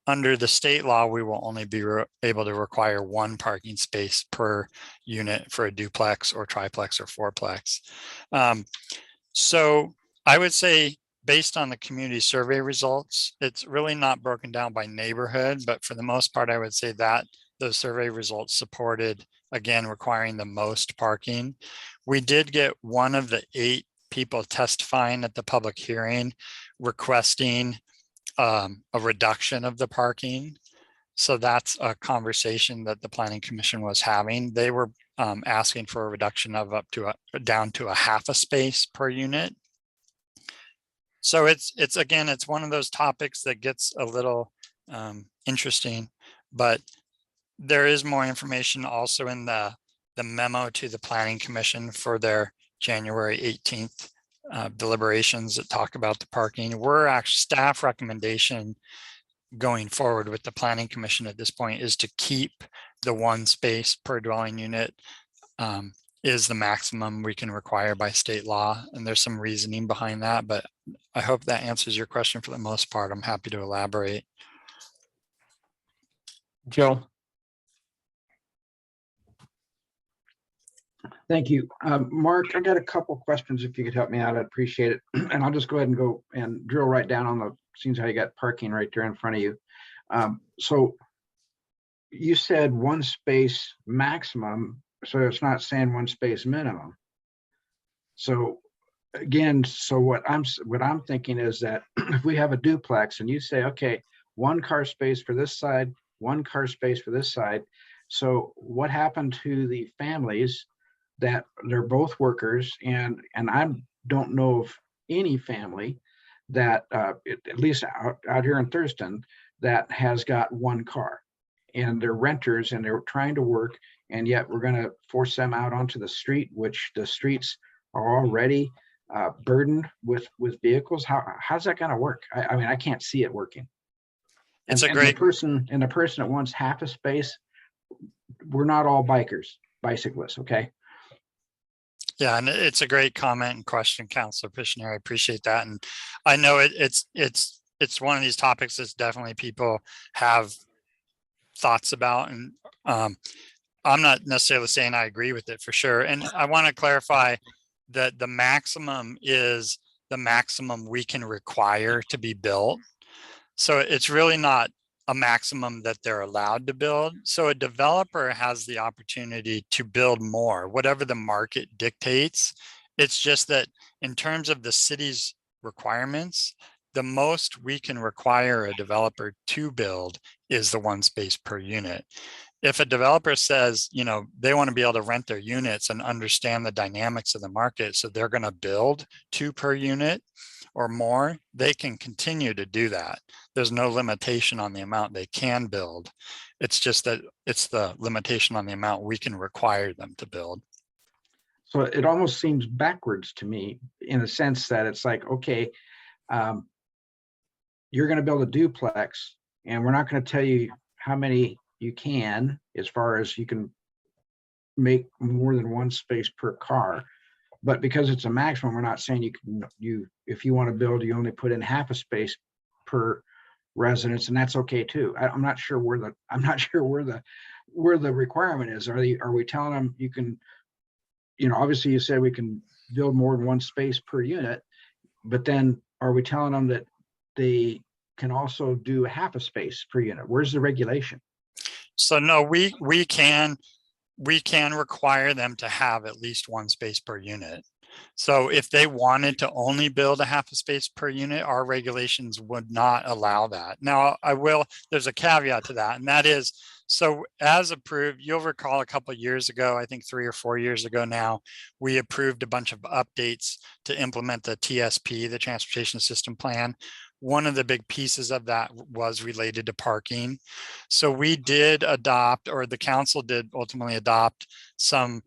Under the state law, we will only be able to require 1 parking space per unit for a duplex or triplex or fourplex. So I would say, based on the community survey results, it's really not broken down by neighborhood, but for the most part, I would say that those survey results supported, again, requiring the most parking. We did get one of the 8 people testifying at the public hearing requesting a reduction of the parking. So that's a conversation that the Planning Commission was having. They were asking for a reduction of down to a half a space per unit. So it's again, it's one of those topics that gets a little interesting, but there is more information also in the memo to the Planning Commission for their January 18th deliberations that talk about the parking. We're actually, staff recommendation going forward with the Planning Commission at this point is to keep the 1 space per dwelling unit is the maximum we can require by state law. And there's some reasoning behind that, but I hope that answers your question for the most part. I'm happy to elaborate. Joe. Thank you. Mark, I got a couple questions. If you could help me out, I'd appreciate it. And I'll just go ahead and go and drill right down on the, seems how you got parking right there in front of you. So you said one space maximum, so it's not saying one space minimum. So again, so what I'm thinking is that if we have a duplex and you say, okay, one car space for this side, one car space for this side. So what happened to the families that they're both workers, and I don't know of any family that at least out here in Thurston that has got one car, and they're renters and they're trying to work, and yet we're going to force them out onto the street, which the streets are already burdened with vehicles. How's that going to work? I mean, I can't see it working. And, It's a and great, the person that wants half a space, we're not all bicyclists, okay? yeah, and it's a great comment and question, Counselor Pishner. I appreciate that. And I know it's one of these topics that's definitely people have thoughts about. And I'm not necessarily saying I agree with it for sure. And I want to clarify that the maximum is the maximum we can require to be built. So it's really not a maximum that they're allowed to build. So a developer has the opportunity to build more, whatever the market dictates. It's just that in terms of the city's requirements, the most we can require a developer to build is the one space per unit. If a developer says, you know, they want to be able to rent their units and understand the dynamics of the market, so they're going to build 2 per unit or more, they can continue to do that. There's no limitation on the amount they can build. It's just that it's the limitation on the amount we can require them to build. So it almost seems backwards to me in a sense that it's like, okay, you're going to build a duplex and we're not going to tell you how many you can, as far as you can make more than one space per car. But because it's a maximum, we're not saying if you want to build, you only put in half a space per residence, and that's okay too. I'm not sure where the requirement is. Are we telling them you can, you know, obviously you said we can build more than one space per unit, but then are we telling them that they can also do half a space per unit? Where's the regulation? So no, we can require them to have at least one space per unit. So if they wanted to only build a half a space per unit, our regulations would not allow that. Now, there's a caveat to that, and that is, so as approved, you'll recall a couple of years ago, I think 3 or 4 years ago now, we approved a bunch of updates to implement the TSP, the Transportation System Plan. One of the big pieces of that was related to parking. So we did adopt, or the council did ultimately adopt, some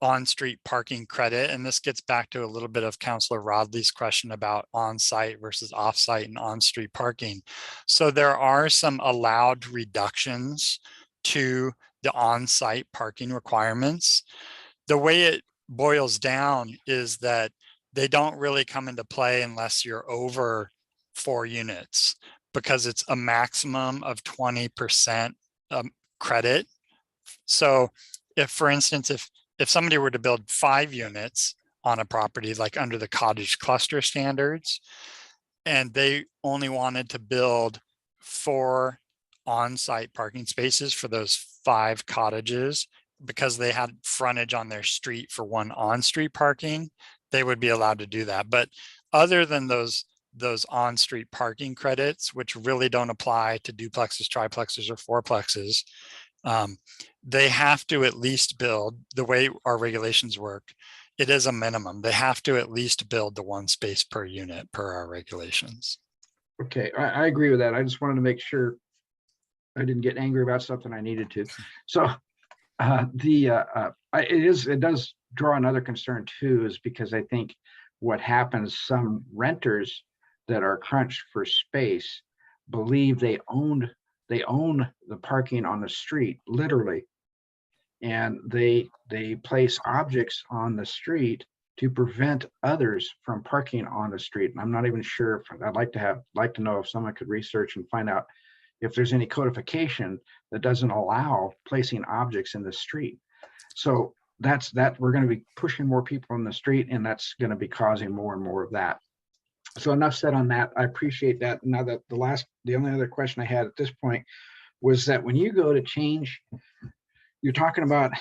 on-street parking credit. And this gets back to a little bit of Councilor Rodley's question about on-site versus off-site and on-street parking. So there are some allowed reductions to the on-site parking requirements. The way it boils down is that they don't really come into play unless you're over 4 units, because it's a maximum of 20% credit. So if, for instance, if somebody were to build 5 units on a property, like under the cottage cluster standards, and they only wanted to build 4 on-site parking spaces for those 5 cottages, because they had frontage on their street for 1 on-street parking, they would be allowed to do that. But other than those on-street parking credits, which really don't apply to duplexes, triplexes, or fourplexes, they have to at least build, the way our regulations work, it is a minimum. They have to at least build the 1 space per unit per our regulations. Okay, I agree with that. I just wanted to make sure I didn't get angry about something I needed to. So it does draw another concern too, is because I think what happens, some renters that are crunched for space believe they own the parking on the street, literally, and they place objects on the street to prevent others from parking on the street. And I'm not even sure if I'd like to know if someone could research and find out if there's any codification that doesn't allow placing objects in the street. So we're going to be pushing more people on the street, and that's going to be causing more and more of that. So enough said on that. I appreciate that. Now that the only other question I had at this point was that when you go to change, you're talking about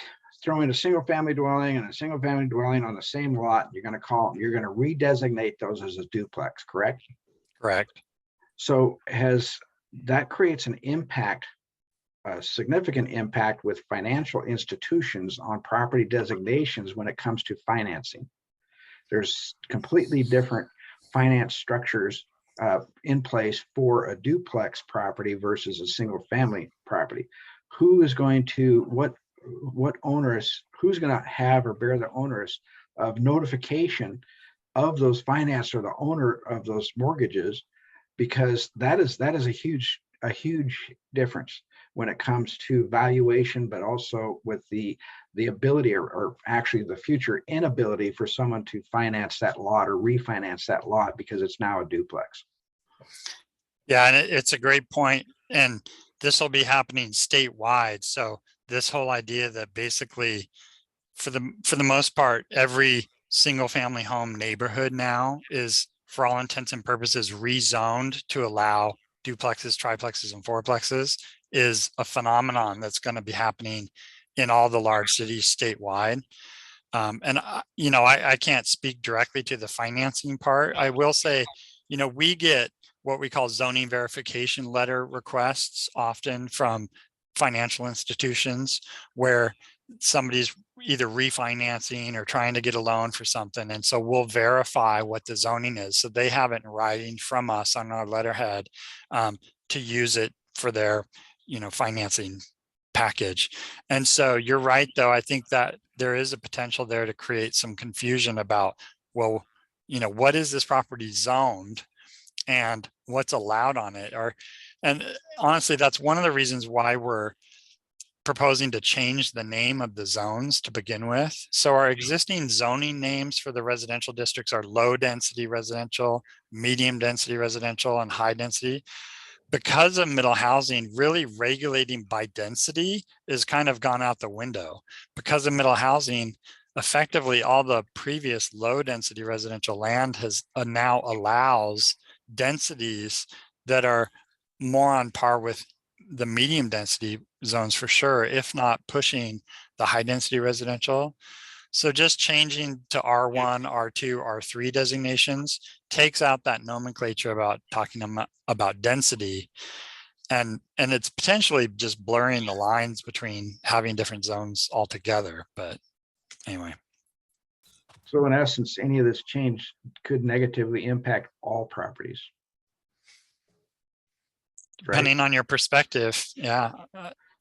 throwing a single family dwelling and a single family dwelling on the same lot. You're going to redesignate those as a duplex, correct? Correct. So that creates an impact, a significant impact with financial institutions on property designations when it comes to financing. There's completely different finance structures in place for a duplex property versus a single family property. Who's going to who's going to have or bear the onerous of notification of those finance or the owner of those mortgages? Because that is a huge difference when it comes to valuation, but also with the ability or actually the future inability for someone to finance that lot or refinance that lot because it's now a duplex. Yeah, and it's a great point. And this will be happening statewide. So this whole idea that basically for the most part, every single family home neighborhood now is, for all intents and purposes, rezoned to allow duplexes, triplexes, and fourplexes, is a phenomenon that's going to be happening in all the large cities statewide. I can't speak directly to the financing part. I will say, we get what we call zoning verification letter requests often from financial institutions where somebody's either refinancing or trying to get a loan for something. And so we'll verify what the zoning is. So they have it in writing from us on our letterhead to use it for their, financing package. And so you're right, though. I think that there is a potential there to create some confusion about, well, what is this property zoned and what's allowed on it? And honestly, that's one of the reasons why we're proposing to change the name of the zones to begin with. So our existing zoning names for the residential districts are low density residential, medium density residential, and high density. Because of middle housing, really regulating by density is kind of gone out the window. Because of middle housing, effectively all the previous low density residential land has now allows densities that are more on par with the medium density zones for sure, if not pushing the high density residential. So just changing to R1, R2, R3 designations takes out that nomenclature about talking about density. And it's potentially just blurring the lines between having different zones altogether. But anyway. So in essence, any of this change could negatively impact all properties. Depending on your perspective. Yeah.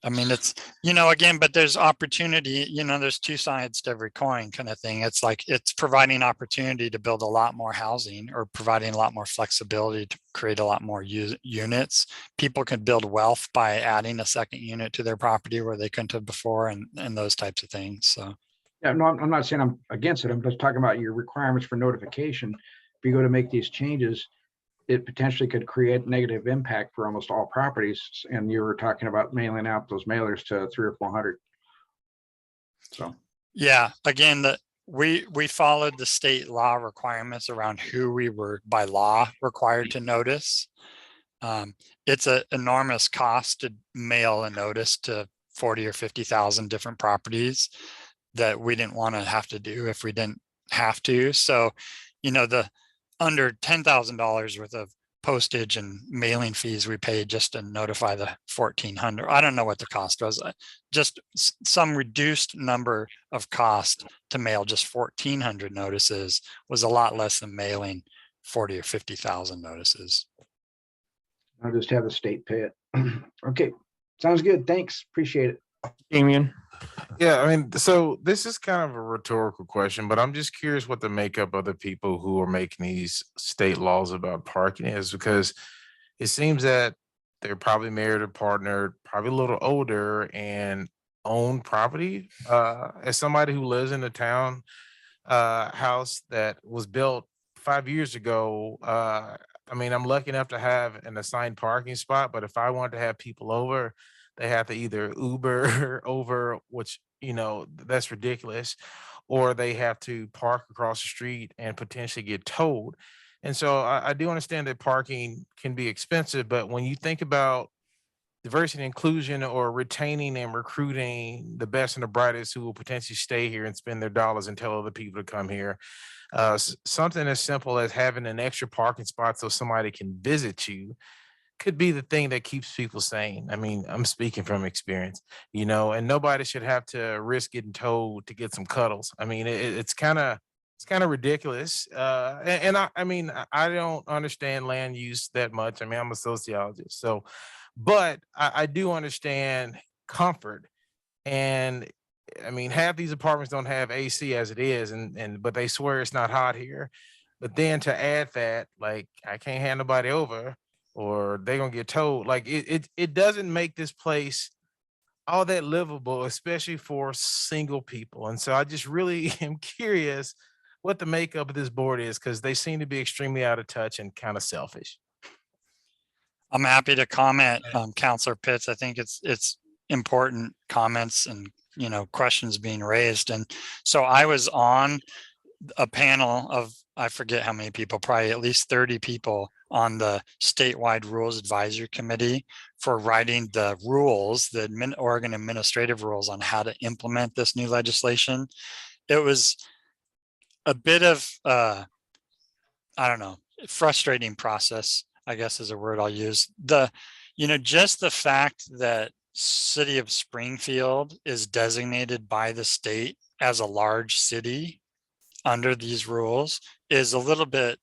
I mean, it's, again, but there's opportunity, there's two sides to every coin kind of thing. It's like, it's providing opportunity to build a lot more housing or providing a lot more flexibility to create a lot more units. People can build wealth by adding a second unit to their property where they couldn't have before and those types of things. So. Yeah, no, I'm not saying I'm against it. I'm just talking about your requirements for notification. If you go to make these changes, it potentially could create negative impact for almost all properties. And you were talking about mailing out those mailers to 300 or 400. So, yeah, again, we followed the state law requirements around who we were by law required to notice. It's an enormous cost to mail a notice to 40 or 50,000 different properties that we didn't want to have to do if we didn't have to. So, the under $10,000 worth of postage and mailing fees we paid just to notify the 1,400. I don't know what the cost was. Just some reduced number of cost to mail just 1,400 notices was a lot less than mailing 40 or 50,000 notices. I'll just have the state pay it. Okay, sounds good. Thanks. Appreciate it. Damien. Yeah, I mean, so this is kind of a rhetorical question, but I'm just curious what the makeup of the people who are making these state laws about parking is, because it seems that they're probably married or partnered, probably a little older, and own property. As somebody who lives in a town house that was built 5 years ago, I mean, I'm lucky enough to have an assigned parking spot, but if I want to have people over, they have to either Uber over, which that's ridiculous. Or they have to park across the street and potentially get towed. And so I do understand that parking can be expensive, but when you think about diversity and inclusion or retaining and recruiting the best and the brightest who will potentially stay here and spend their dollars and tell other people to come here, something as simple as having an extra parking spot so somebody can visit you could be the thing that keeps people sane. I mean, I'm speaking from experience, and nobody should have to risk getting told to get some cuddles. I mean, it's kind of ridiculous. And I mean, I don't understand land use that much. I mean, I'm a sociologist, so, but I do understand comfort. And I mean, half these apartments don't have AC as it is, but they swear it's not hot here. But then to add that, like, I can't hand nobody over, or they're gonna get told. Like, it doesn't make this place all that livable, especially for single people. And so I just really am curious what the makeup of this board is, because they seem to be extremely out of touch and kind of selfish. I'm happy to comment, Counselor Pitts. I think it's important comments and, questions being raised. And so I was on a panel of, I forget how many people, probably at least 30 people on the statewide rules advisory committee for writing the rules, the Oregon administrative rules on how to implement this new legislation. It was a bit of, I don't know, frustrating process, I guess is a word I'll use. Just the fact that city of Springfield is designated by the state as a large city under these rules is a little bit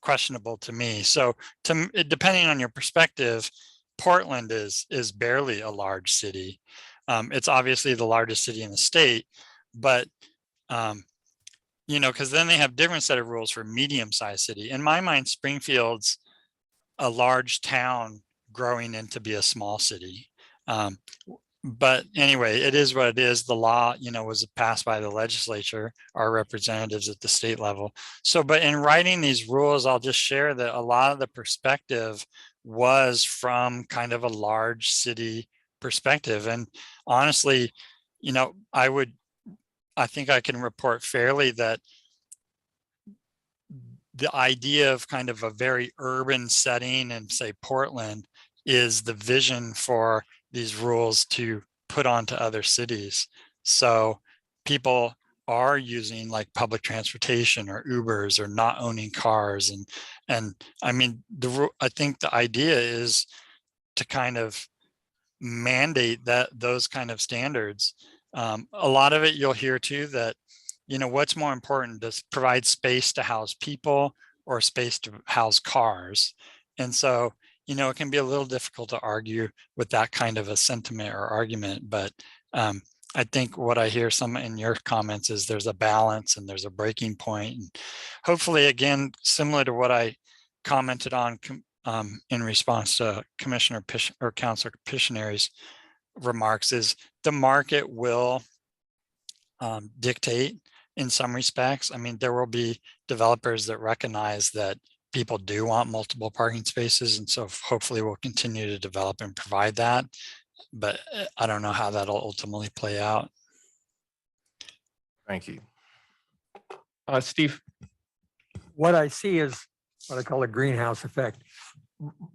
questionable to me. So depending on your perspective, Portland is barely a large city. It's obviously the largest city in the state, but because then they have different set of rules for medium-sized city. In my mind, Springfield's a large town growing into be a small city. But anyway, it is what it is. The law, was passed by the legislature, our representatives at the state level. So, but in writing these rules, I'll just share that a lot of the perspective was from kind of a large city perspective. And honestly, I think I can report fairly that the idea of kind of a very urban setting in, say, Portland is the vision for these rules to put onto other cities. So people are using like public transportation or Ubers or not owning cars. And I mean, I think the idea is to kind of mandate those kind of standards. A lot of it you'll hear too that, what's more important, to provide space to house people or space to house cars. And so, it can be a little difficult to argue with that kind of a sentiment or argument, but I think what I hear some in your comments is there's a balance and there's a breaking point. And hopefully, again, similar to what I commented on in response to Commissioner or Councilor Piscinary's remarks, is the market will dictate in some respects. I mean, there will be developers that recognize that people do want multiple parking spaces. And so hopefully we'll continue to develop and provide that. But I don't know how that'll ultimately play out. Thank you. Steve. What I see is what I call a greenhouse effect.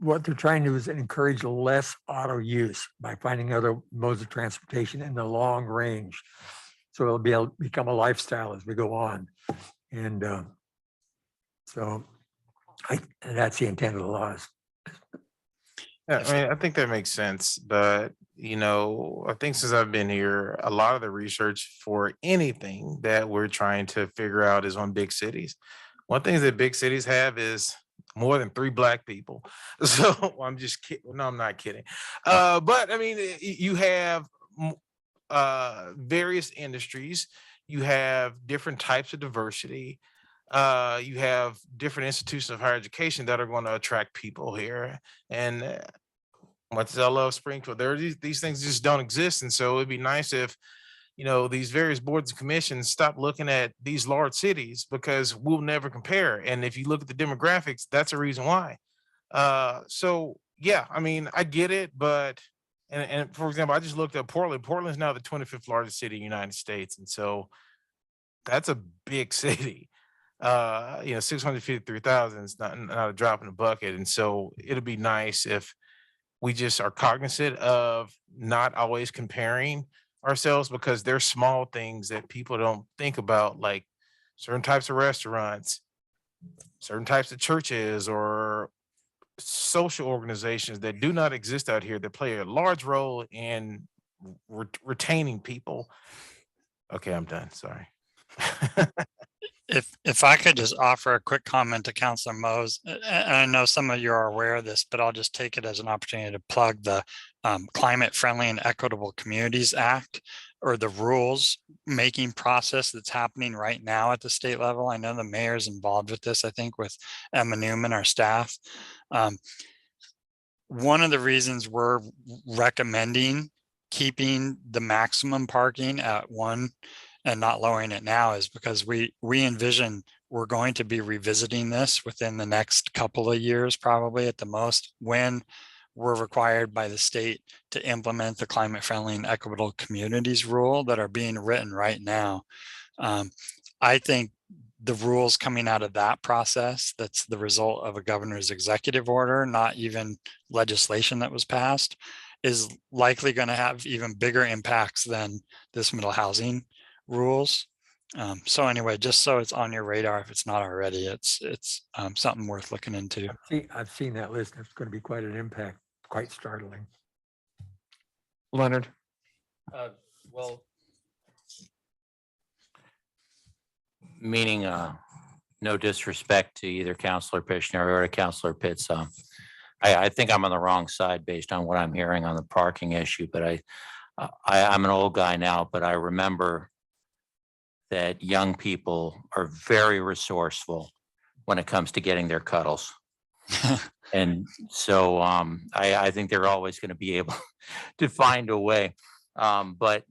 What they're trying to do is encourage less auto use by finding other modes of transportation in the long range. So it'll become a lifestyle as we go on. And so that's the intent of the laws. Yeah, I mean, I think that makes sense. But, I think since I've been here, a lot of the research for anything that we're trying to figure out is on big cities. One thing that big cities have is more than 3 Black people. So I'm just kidding. No, I'm not kidding. But I mean, you have various industries, you have different types of diversity, you have different institutions of higher education that are going to attract people here. And much as I love Springfield, these things just don't exist. And so it'd be nice if, these various boards and commissions stop looking at these large cities, because we'll never compare. And if you look at the demographics, that's a reason why. So yeah, I mean, I get it, but And for example, I just looked at Portland. Portland is now the 25th largest city in the United States. And so that's a big city. 653,000 is not a drop in the bucket. And so it'll be nice if we just are cognizant of not always comparing ourselves, because there's small things that people don't think about, like certain types of restaurants, certain types of churches, or social organizations that do not exist out here that play a large role in retaining people. Okay, I'm done. Sorry. If I could just offer a quick comment to Councilor Mose, and I know some of you are aware of this, but I'll just take it as an opportunity to plug the Climate Friendly and Equitable Communities Act, or the rules making process that's happening right now at the state level. I know the mayor's involved with this, I think, with Emma Newman, our staff. One of the reasons we're recommending keeping the maximum parking at 1 and not lowering it now is because we envision we're going to be revisiting this within the next couple of years, probably at the most, when we're required by the state to implement the climate friendly and equitable communities rule that are being written right now. I think the rules coming out of that process, that's the result of a governor's executive order, not even legislation that was passed, is likely going to have even bigger impacts than this middle housing rules. So anyway, just so it's on your radar, if it's not already, it's something worth looking into. I've seen that list. It's going to be quite an impact, quite startling. Leonard. Well, meaning no disrespect to either Councilor Pishner or to Councilor Pitts. I think I'm on the wrong side based on what I'm hearing on the parking issue, but I'm an old guy now, but I remember that young people are very resourceful when it comes to getting their cuddles. And so I think they're always going to be able to find a way. But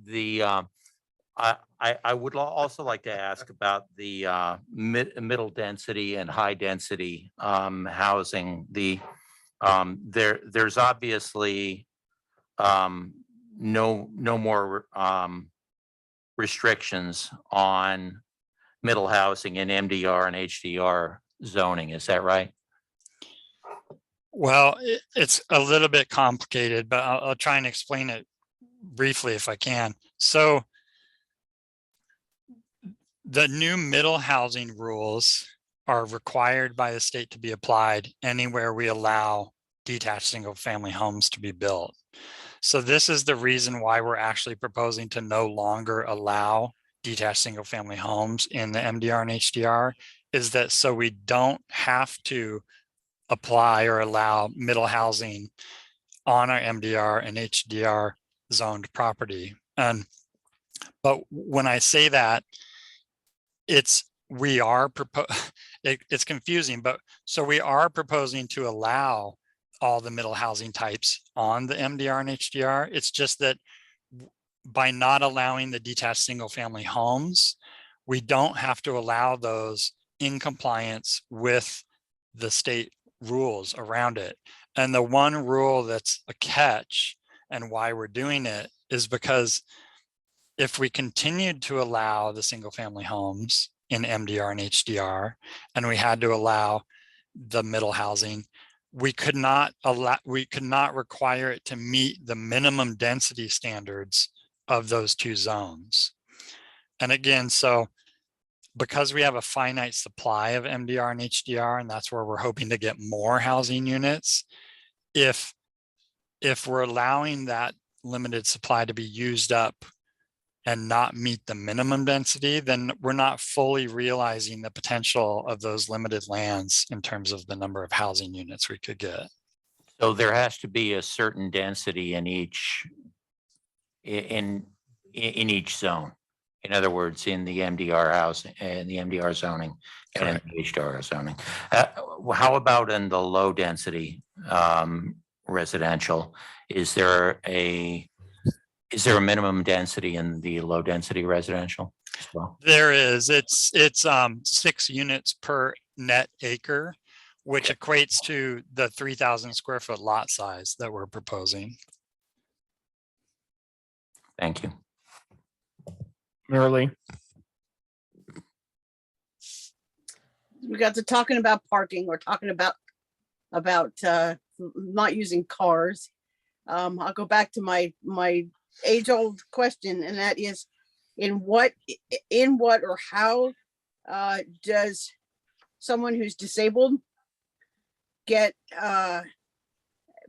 I would also like to ask about the middle density and high density housing. There's obviously no more restrictions on middle housing in MDR and HDR zoning. Is that right? Well, it's a little bit complicated, but I'll try and explain it briefly if I can. So the new middle housing rules are required by the state to be applied anywhere we allow detached single family homes to be built. So this is the reason why we're actually proposing to no longer allow detached single family homes in the MDR and HDR, is that so we don't have to apply or allow middle housing on our MDR and HDR zoned property. But when I say that, it's confusing, but so we are proposing to allow all the middle housing types on the MDR and HDR. It's just that by not allowing the detached single family homes, we don't have to allow those in compliance with the state rules around it. And the one rule that's a catch and why we're doing it is because if we continued to allow the single family homes in MDR and HDR, and we had to allow the middle housing, we could not require it to meet the minimum density standards of those two zones. And again, so because we have a finite supply of MDR and HDR, and that's where we're hoping to get more housing units, if we're allowing that limited supply to be used up and not meet the minimum density, then we're not fully realizing the potential of those limited lands in terms of the number of housing units we could get. So there has to be a certain density in each each zone. In other words, in the MDR housing and the MDR zoning and the HDR zoning. How about in the low density residential? Is there a minimum density in the low density residential as well? There is. It's 6 units per net acre, which equates to the 3,000 square foot lot size that we're proposing. Thank you. Merrily. We got to talking about parking. We're talking about not using cars. I'll go back to my age-old question, and that is, in what or how does someone who's disabled get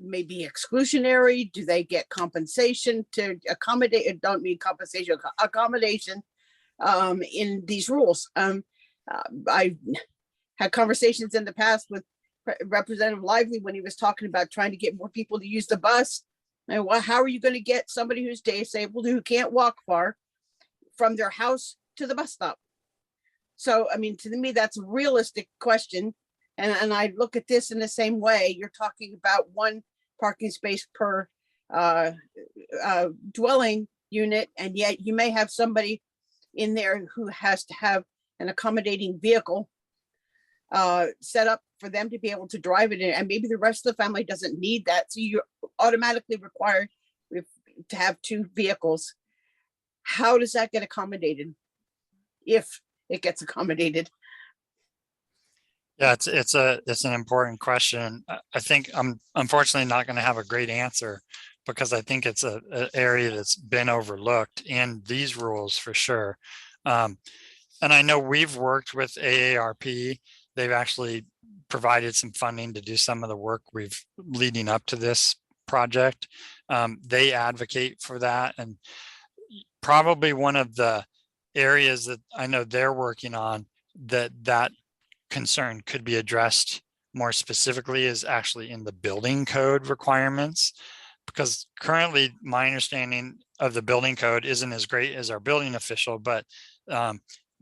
maybe exclusionary? Do they get compensation to accommodate? Don't mean compensation, accommodation in these rules. I had conversations in the past with Representative Lively when he was talking about trying to get more people to use the bus. And well, how are you going to get somebody who's disabled, who can't walk far, from their house to the bus stop? So, I mean, to me, that's a realistic question. And I look at this in the same way. You're talking about one parking space per dwelling unit, and yet you may have somebody in there who has to have an accommodating vehicle set up for them to be able to drive it in, and maybe the rest of the family doesn't need that. So you're automatically required to have two vehicles. How does that get accommodated? If it gets accommodated? Yeah, it's an important question. I think I'm unfortunately not going to have a great answer, because I think it's an area that's been overlooked in these rules for sure. And I know we've worked with AARP. They've actually provided some funding to do some of the work we've leading up to this project. They advocate for that, and probably one of the areas that I know they're working on that concern could be addressed more specifically is actually in the building code requirements, because currently my understanding of the building code isn't as great as our building official, but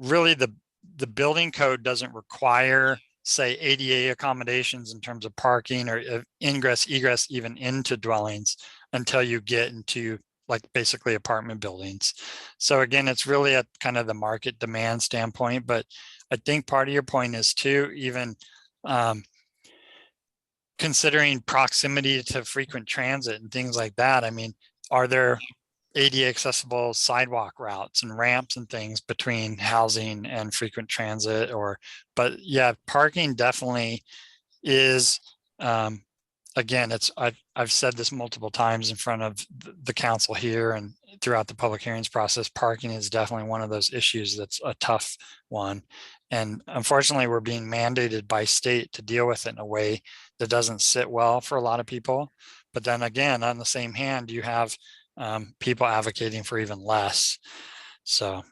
really the building code doesn't require, say, ADA accommodations in terms of parking or ingress, egress, even into dwellings, until you get into like basically apartment buildings. So again, it's really at kind of the market demand standpoint, but I think part of your point is too, even considering proximity to frequent transit and things like that. I mean, are there ADA accessible sidewalk routes and ramps and things between housing and frequent transit? But yeah, parking definitely is, again, I've said this multiple times in front of the council here and throughout the public hearings process. Parking is definitely one of those issues that's a tough one. And unfortunately, we're being mandated by state to deal with it in a way that doesn't sit well for a lot of people. But then again, on the same hand, you have people advocating for even less. So.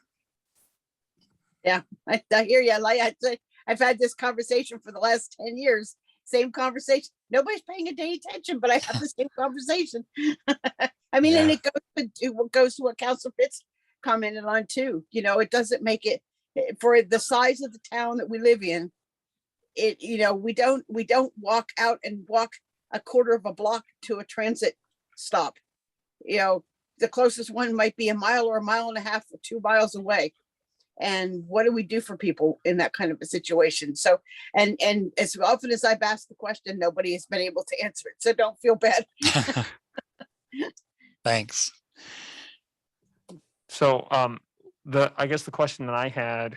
Yeah, I hear you. Like I said, I've had this conversation for the last 10 years. Same conversation. Nobody's paying any attention, but I have the same conversation. I mean, and it goes to what Council Fitz commented on too. You know, it doesn't make it for the size of the town that we live in. It, you know, we don't walk out and walk a quarter of a block to a transit stop. You know, the closest one might be a mile or a mile and a half or 2 miles away. And what do we do for people in that kind of a situation? So, and as often as I've asked the question, nobody has been able to answer it. So don't feel bad. Thanks. So I guess the question that I had,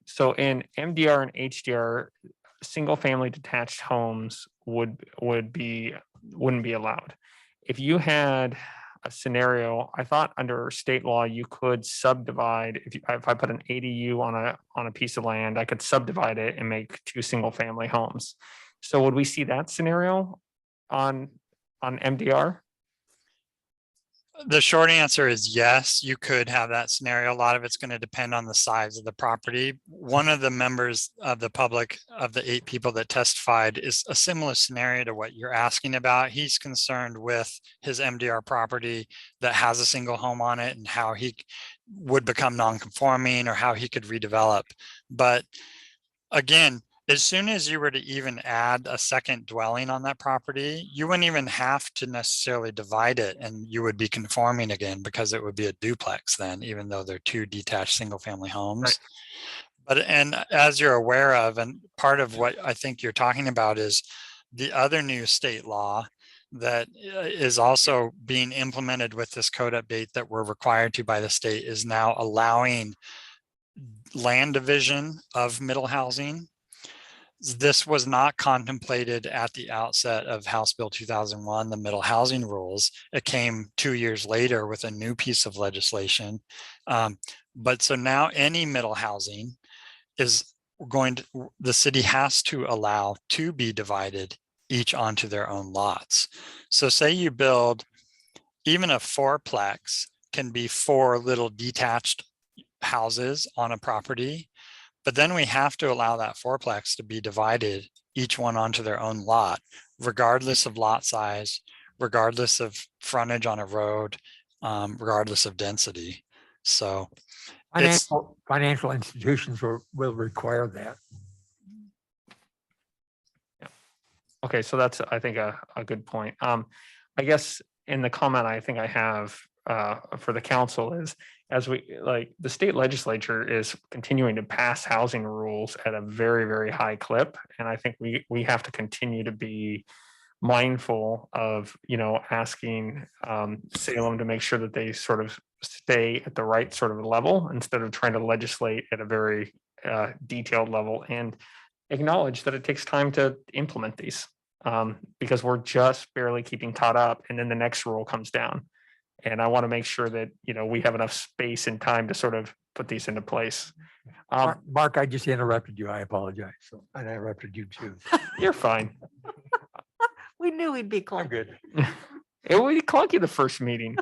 so in MDR and HDR, single family detached homes wouldn't be allowed. If you had a scenario, I thought under state law you could subdivide. If I put an ADU on a piece of land, I could subdivide it and make 2 single family homes. So would we see that scenario on MDR? The short answer is yes, you could have that scenario. A lot of it's going to depend on the size of the property. One of the members of the public, of the 8 people that testified, is a similar scenario to what you're asking about. He's concerned with his MDR property that has a single home on it and how he would become non-conforming or how he could redevelop. But again, as soon as you were to even add a second dwelling on that property, you wouldn't even have to necessarily divide it, and you would be conforming again, because it would be a duplex then, even though they're 2 detached single family homes. Right. But, and as you're aware of, and part of what I think you're talking about is the other new state law that is also being implemented with this code update that we're required to by the state is now allowing land division of middle housing. This was not contemplated at the outset of House Bill 2001, the middle housing rules. It came 2 years later with a new piece of legislation. But so now any middle housing is the city has to allow to be divided each onto their own lots. So say you build, even a fourplex can be 4 little detached houses on a property, but then we have to allow that fourplex to be divided, each one onto their own lot, regardless of lot size, regardless of frontage on a road, regardless of density. So it's, Financial institutions will require that. Okay, so that's, I think, a good point. I guess in the comment I think I have for the council is, as the state legislature is continuing to pass housing rules at a very, very high clip. And I think we have to continue to be mindful of, asking Salem to make sure that they sort of stay at the right sort of level instead of trying to legislate at a very detailed level, and acknowledge that it takes time to implement these, because we're just barely keeping caught up, and then the next rule comes down. And I want to make sure that, we have enough space and time to sort of put these into place. Mark, I just interrupted you. I apologize. So I interrupted you too. You're fine. We knew we'd be I'm close. good. It will be clunky the first meeting.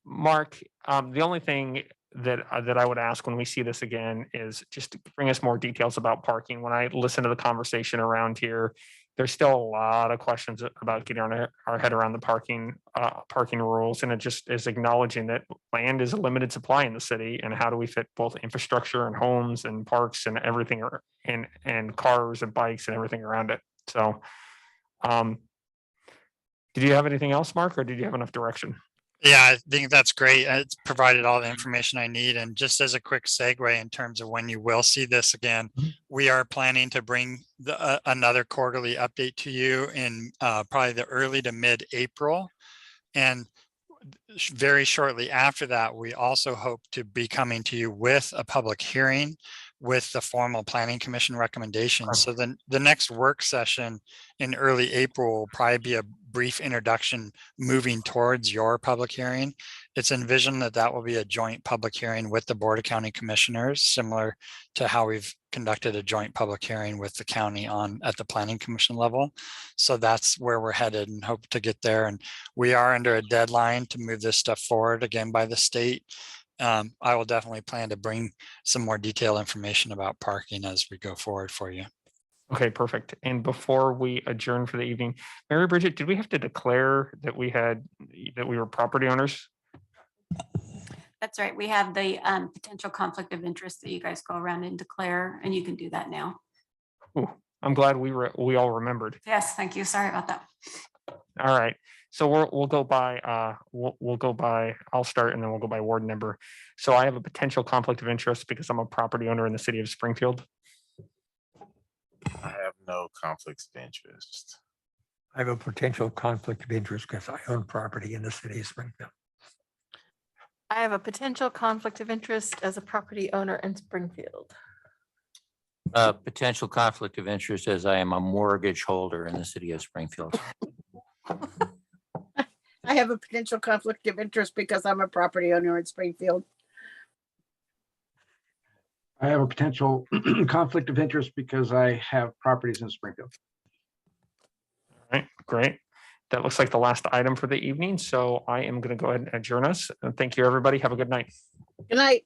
Mark, the only thing that I would ask when we see this again is just to bring us more details about parking. When I listen to the conversation around here, there's still a lot of questions about getting our head around the parking rules, and it just is acknowledging that land is a limited supply in the city, and how do we fit both infrastructure and homes and parks and everything, and cars and bikes and everything around it. So, did you have anything else, Mark, or did you have enough direction? yeah, I think that's great. It's provided all the information I need. And just as a quick segue in terms of when you will see this again, we are planning to bring another quarterly update to you in probably the early to mid-April. And very shortly after that, we also hope to be coming to you with a public hearing with the formal planning commission recommendations. So then the next work session in early April will probably be a brief introduction moving towards your public hearing. It's envisioned that will be a joint public hearing with the Board of County Commissioners, similar to how we've conducted a joint public hearing with the county at the planning commission level. So that's where we're headed and hope to get there. And we are under a deadline to move this stuff forward again by the state. I will definitely plan to bring some more detailed information about parking as we go forward for you. Okay, perfect. And before we adjourn for the evening, Mary Bridget, did we have to declare that we were property owners? That's right. We have the potential conflict of interest that you guys go around and declare, and you can do that now. Ooh, I'm glad we all remembered. Yes, thank you. Sorry about that. All right. So we'll go by, I'll start and then we'll go by ward number. So I have a potential conflict of interest because I'm a property owner in the city of Springfield. I have no conflicts of interest. I have a potential conflict of interest because I own property in the city of Springfield. I have a potential conflict of interest as a property owner in Springfield. Potential conflict of interest as I am a mortgage holder in the city of Springfield. I have a potential conflict of interest because I'm a property owner in Springfield. I have a potential conflict of interest because I have properties in Springfield. All right, great. That looks like the last item for the evening. So I am going to go ahead and adjourn us. And thank you, everybody. Have a good night. Good night.